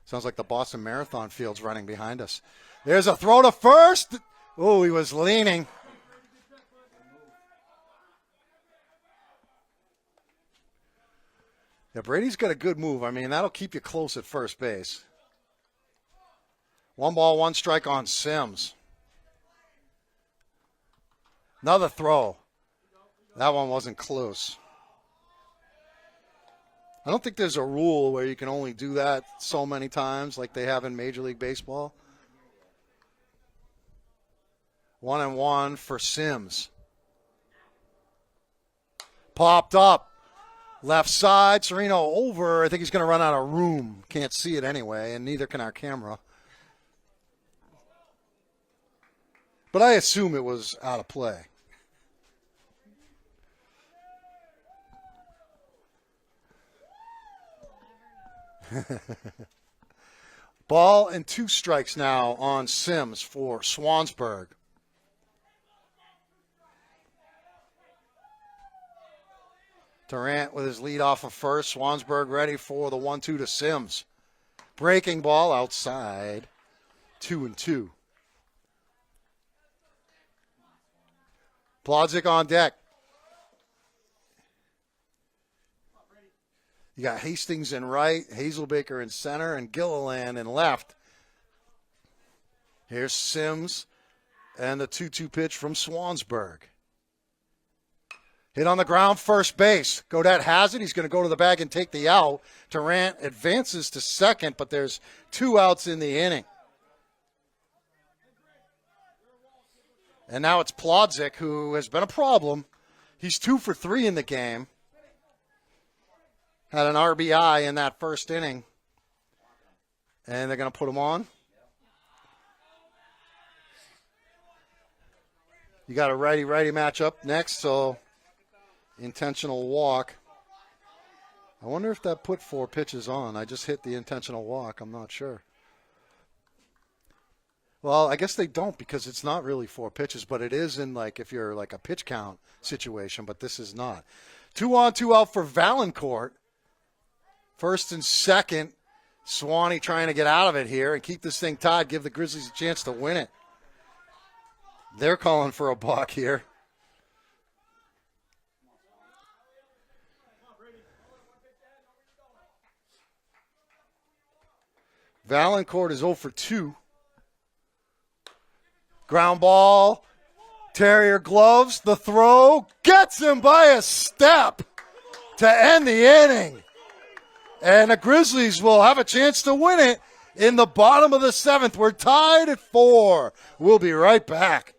Sounds like the Boston Marathon field's running behind us. There's a throw to first. Oh, he was leaning. Yeah, Brady's got a good move. I mean, that'll keep you close at first base. 1 ball, 1 strike on Sims. Another throw. That one wasn't close. I don't think there's a rule where you can only do that so many times like they have in Major League Baseball. 1-1 for Sims. Popped up. Left side. Sereno over. I think he's going to run out of room. Can't see it anyway, and neither can our camera. But I assume it was out of play. Ball and 2 strikes now on Sims for Swansburg. Durant with his lead off of first. Swansburg ready for the 1-2 to Sims. Breaking ball outside. 2-2. Plodzik on deck. You got Hastings in right, Hazelbaker in center, and Gilliland in left. Here's Sims and the 2-2 pitch from Swansburg. Hit on the ground, first base. Gaudette has it. He's going to go to the bag and take the out. Durant advances to second, but there's 2 outs in the inning. And now it's Plodzik, who has been a problem. He's 2 for 3 in the game. Had an RBI in that first inning. And they're going to put him on. You got a righty-righty matchup next, so intentional walk. I wonder if that put 4 pitches on. I just hit the intentional walk. I'm not sure. Well, I guess they don't because it's not really 4 pitches, but it is in like if you're like a pitch count situation, but this is not. 2 on, 2 out for Valancourt. First and second, Swanee trying to get out of it here and keep this thing tied, give the Grizzlies a chance to win it. They're calling for a balk here. Valancourt is 0 for 2. Ground ball. Terrier gloves. The throw. Gets him by a step to end the inning. And the Grizzlies will have a chance to win it in the bottom of the 7th. We're tied at 4. We'll be right back.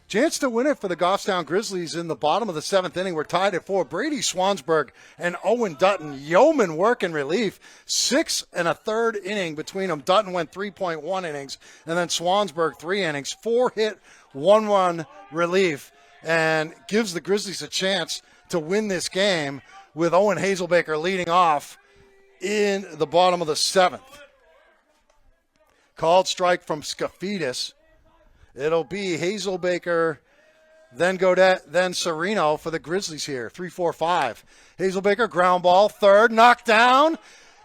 Chance to win it for the Goffstown Grizzlies in the bottom of the 7th inning. We're tied at 4. Brady Swansburg and Owen Dutton. Yeoman work in relief. 6 1/3 inning between them. Dutton went 3.1 innings, and then Swansburg 3 innings. 4-hit, 1-run relief, and gives the Grizzlies a chance to win this game with Owen Hazelbaker leading off in the bottom of the 7th. Called strike from Skafidis. It'll be Hazelbaker, then Gaudette, then Sereno for the Grizzlies here. 3-4-5. Hazelbaker, ground ball, third, knocked down,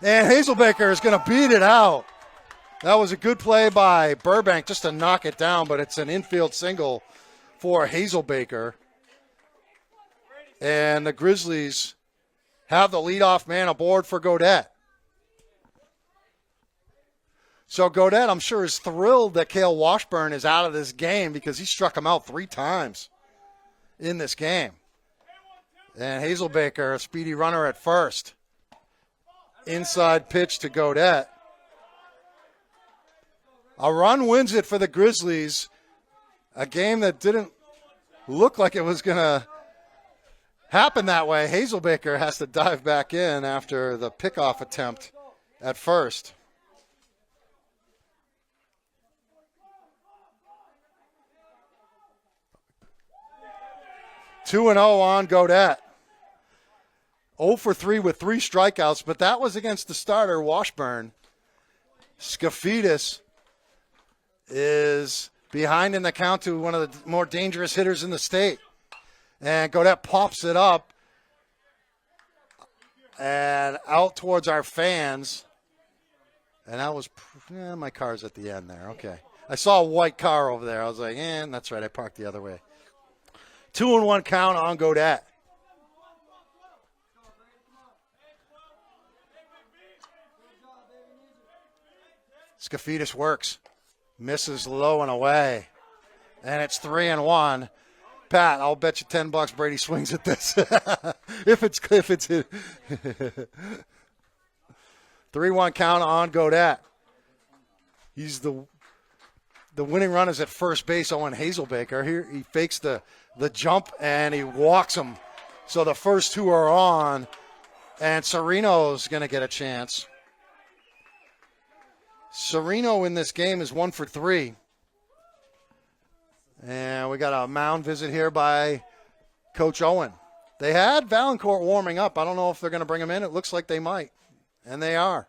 and Hazelbaker is going to beat it out. That was a good play by Burbank just to knock it down, but it's an infield single for Hazelbaker. And the Grizzlies have the leadoff man aboard for Gaudette. So Gaudette, I'm sure, is thrilled that Cale Washburn is out of this game because he struck him out 3 times in this game. And Hazelbaker, a speedy runner at first. Inside pitch to Gaudette. A run wins it for the Grizzlies. A game that didn't look like it was going to happen that way. Hazelbaker has to dive back in after the pickoff attempt at first. 2-0 on Gaudette. 0 for 3 with 3 strikeouts, but that was against the starter, Washburn. Skafidis is behind in the count to one of the more dangerous hitters in the state. And Gaudette pops it up and out towards our fans. And that was my car's at the end there. Okay. I saw a white car over there. I was like, that's right. I parked the other way. 2-1 count on Gaudette. Skafidis works. Misses low and away. And it's 3-1. Pat, I'll bet you $10 Brady swings at this. if it's 3-1 count on Gaudette. He's the winning run is at first base. Owen Hazelbaker. Here he fakes the jump and he walks him. So the first two are on, and Sereno's going to get a chance. Sereno in this game is 1 for 3. And we got a mound visit here by Coach Owen. They had Valancourt warming up. I don't know if they're going to bring him in. It looks like they might. And they are.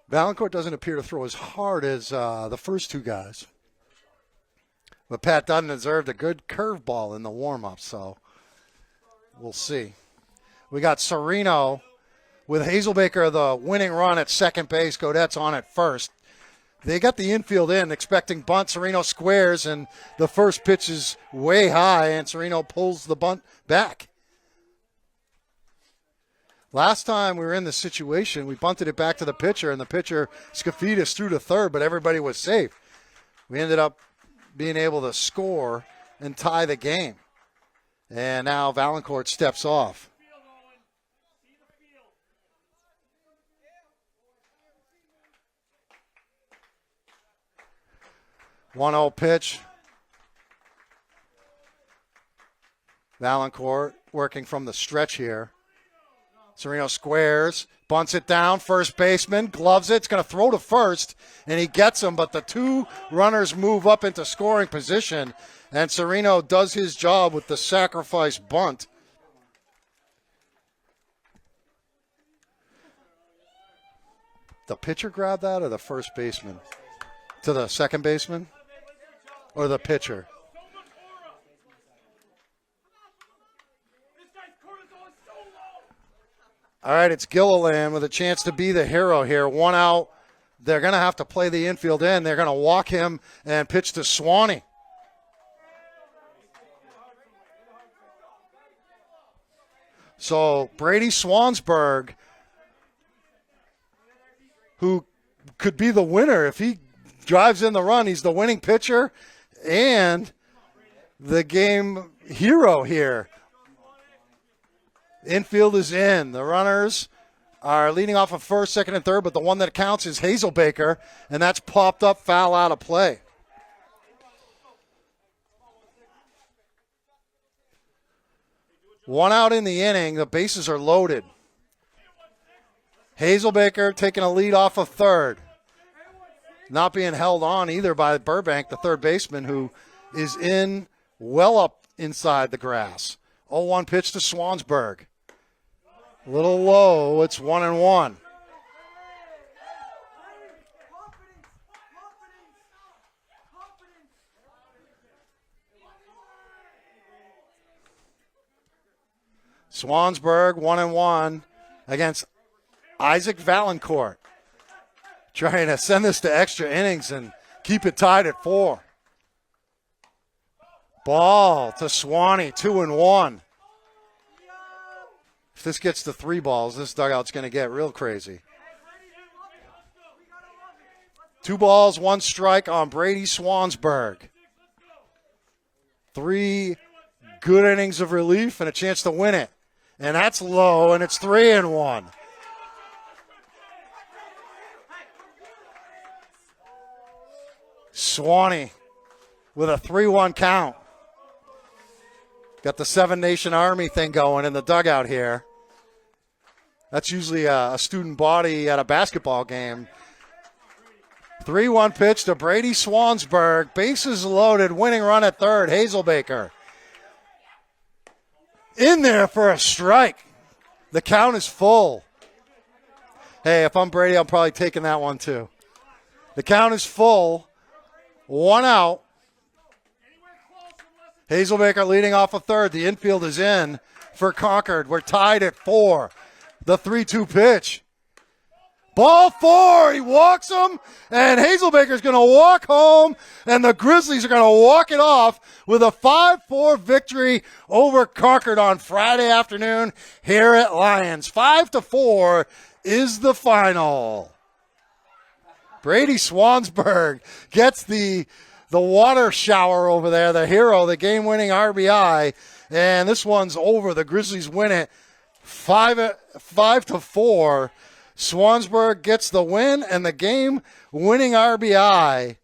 Valancourt doesn't appear to throw as hard as the first two guys. But Pat Dunn observed a good curveball in the warm-up, so we'll see. We got Sereno with Hazelbaker, the winning run at second base. Gaudette's on at first. They got the infield in, expecting bunt. Sereno squares, and the first pitch is way high, and Sereno pulls the bunt back. Last time we were in this situation, we bunted it back to the pitcher, and the pitcher, Skafidis, threw to third, but everybody was safe. We ended up being able to score and tie the game. And now Valancourt steps off. One 1-0 pitch. Valancourt working from the stretch here. Sereno squares, bunts it down, first baseman, gloves it, it's going to throw to first, and he gets him, but the two runners move up into scoring position, and Sereno does his job with the sacrifice bunt. The pitcher grab that or the first baseman? To the second baseman? Or the pitcher? All right, it's Gilliland with a chance to be the hero here. One out. They're going to have to play the infield in. They're going to walk him and pitch to Swanee. So Brady Swansburg, who could be the winner if he drives in the run. He's the winning pitcher and the game hero here. Infield is in. The runners are leading off of first, second, and third, but the one that counts is Hazelbaker, and that's popped up foul out of play. One out in the inning. The bases are loaded. Hazelbaker taking a lead off of third. Not being held on either by Burbank, the third baseman, who is in well up inside the grass. 0-1 pitch to Swansburg. A little low. It's 1-1. Swansburg 1-1 against Isaac Valancourt. Trying to send this to extra innings and keep it tied at 4. Ball to Swanee, 2-1. If this gets to 3 balls, this dugout's going to get real crazy. 2 balls, 1 strike on Brady Swansburg. 3 good innings of relief and a chance to win it. And that's low, and it's 3-1. Swanee with a 3-1 count. Got the 7 Nation Army thing going in the dugout here. That's usually a student body at a basketball game. 3-1 pitch to Brady Swansburg. Bases loaded, winning run at third, Hazelbaker. In there for a strike. The count is full. Hey, if I'm Brady, I'm probably taking that one too. The count is full. 1 out. Hazelbaker leading off of third. The infield is in for Concord. We're tied at 4. The 3-2 pitch. Ball 4. He walks him, and Hazelbaker's going to walk home, and the Grizzlies are going to walk it off with a 5-4 victory over Concord on Friday afternoon here at Lions. 5-4 is the final. Brady Swansburg gets the water shower over there, the hero, the game-winning RBI, and this one's over. The Grizzlies win it 5-4. Swansburg gets the win and the game-winning RBI,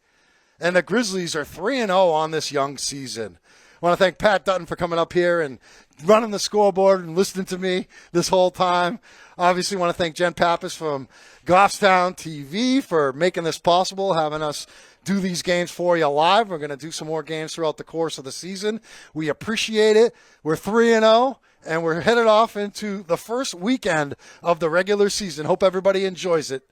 and the Grizzlies are 3-0 on this young season. I want to thank Pat Dutton for coming up here and running the scoreboard and listening to me this whole time. Obviously, want to thank Jen Pappas from Goffstown TV for making this possible, having us do these games for you live. We're going to do some more games throughout the course of the season. We appreciate it. We're 3-0, and we're headed off into the first weekend of the regular season. Hope everybody enjoys it.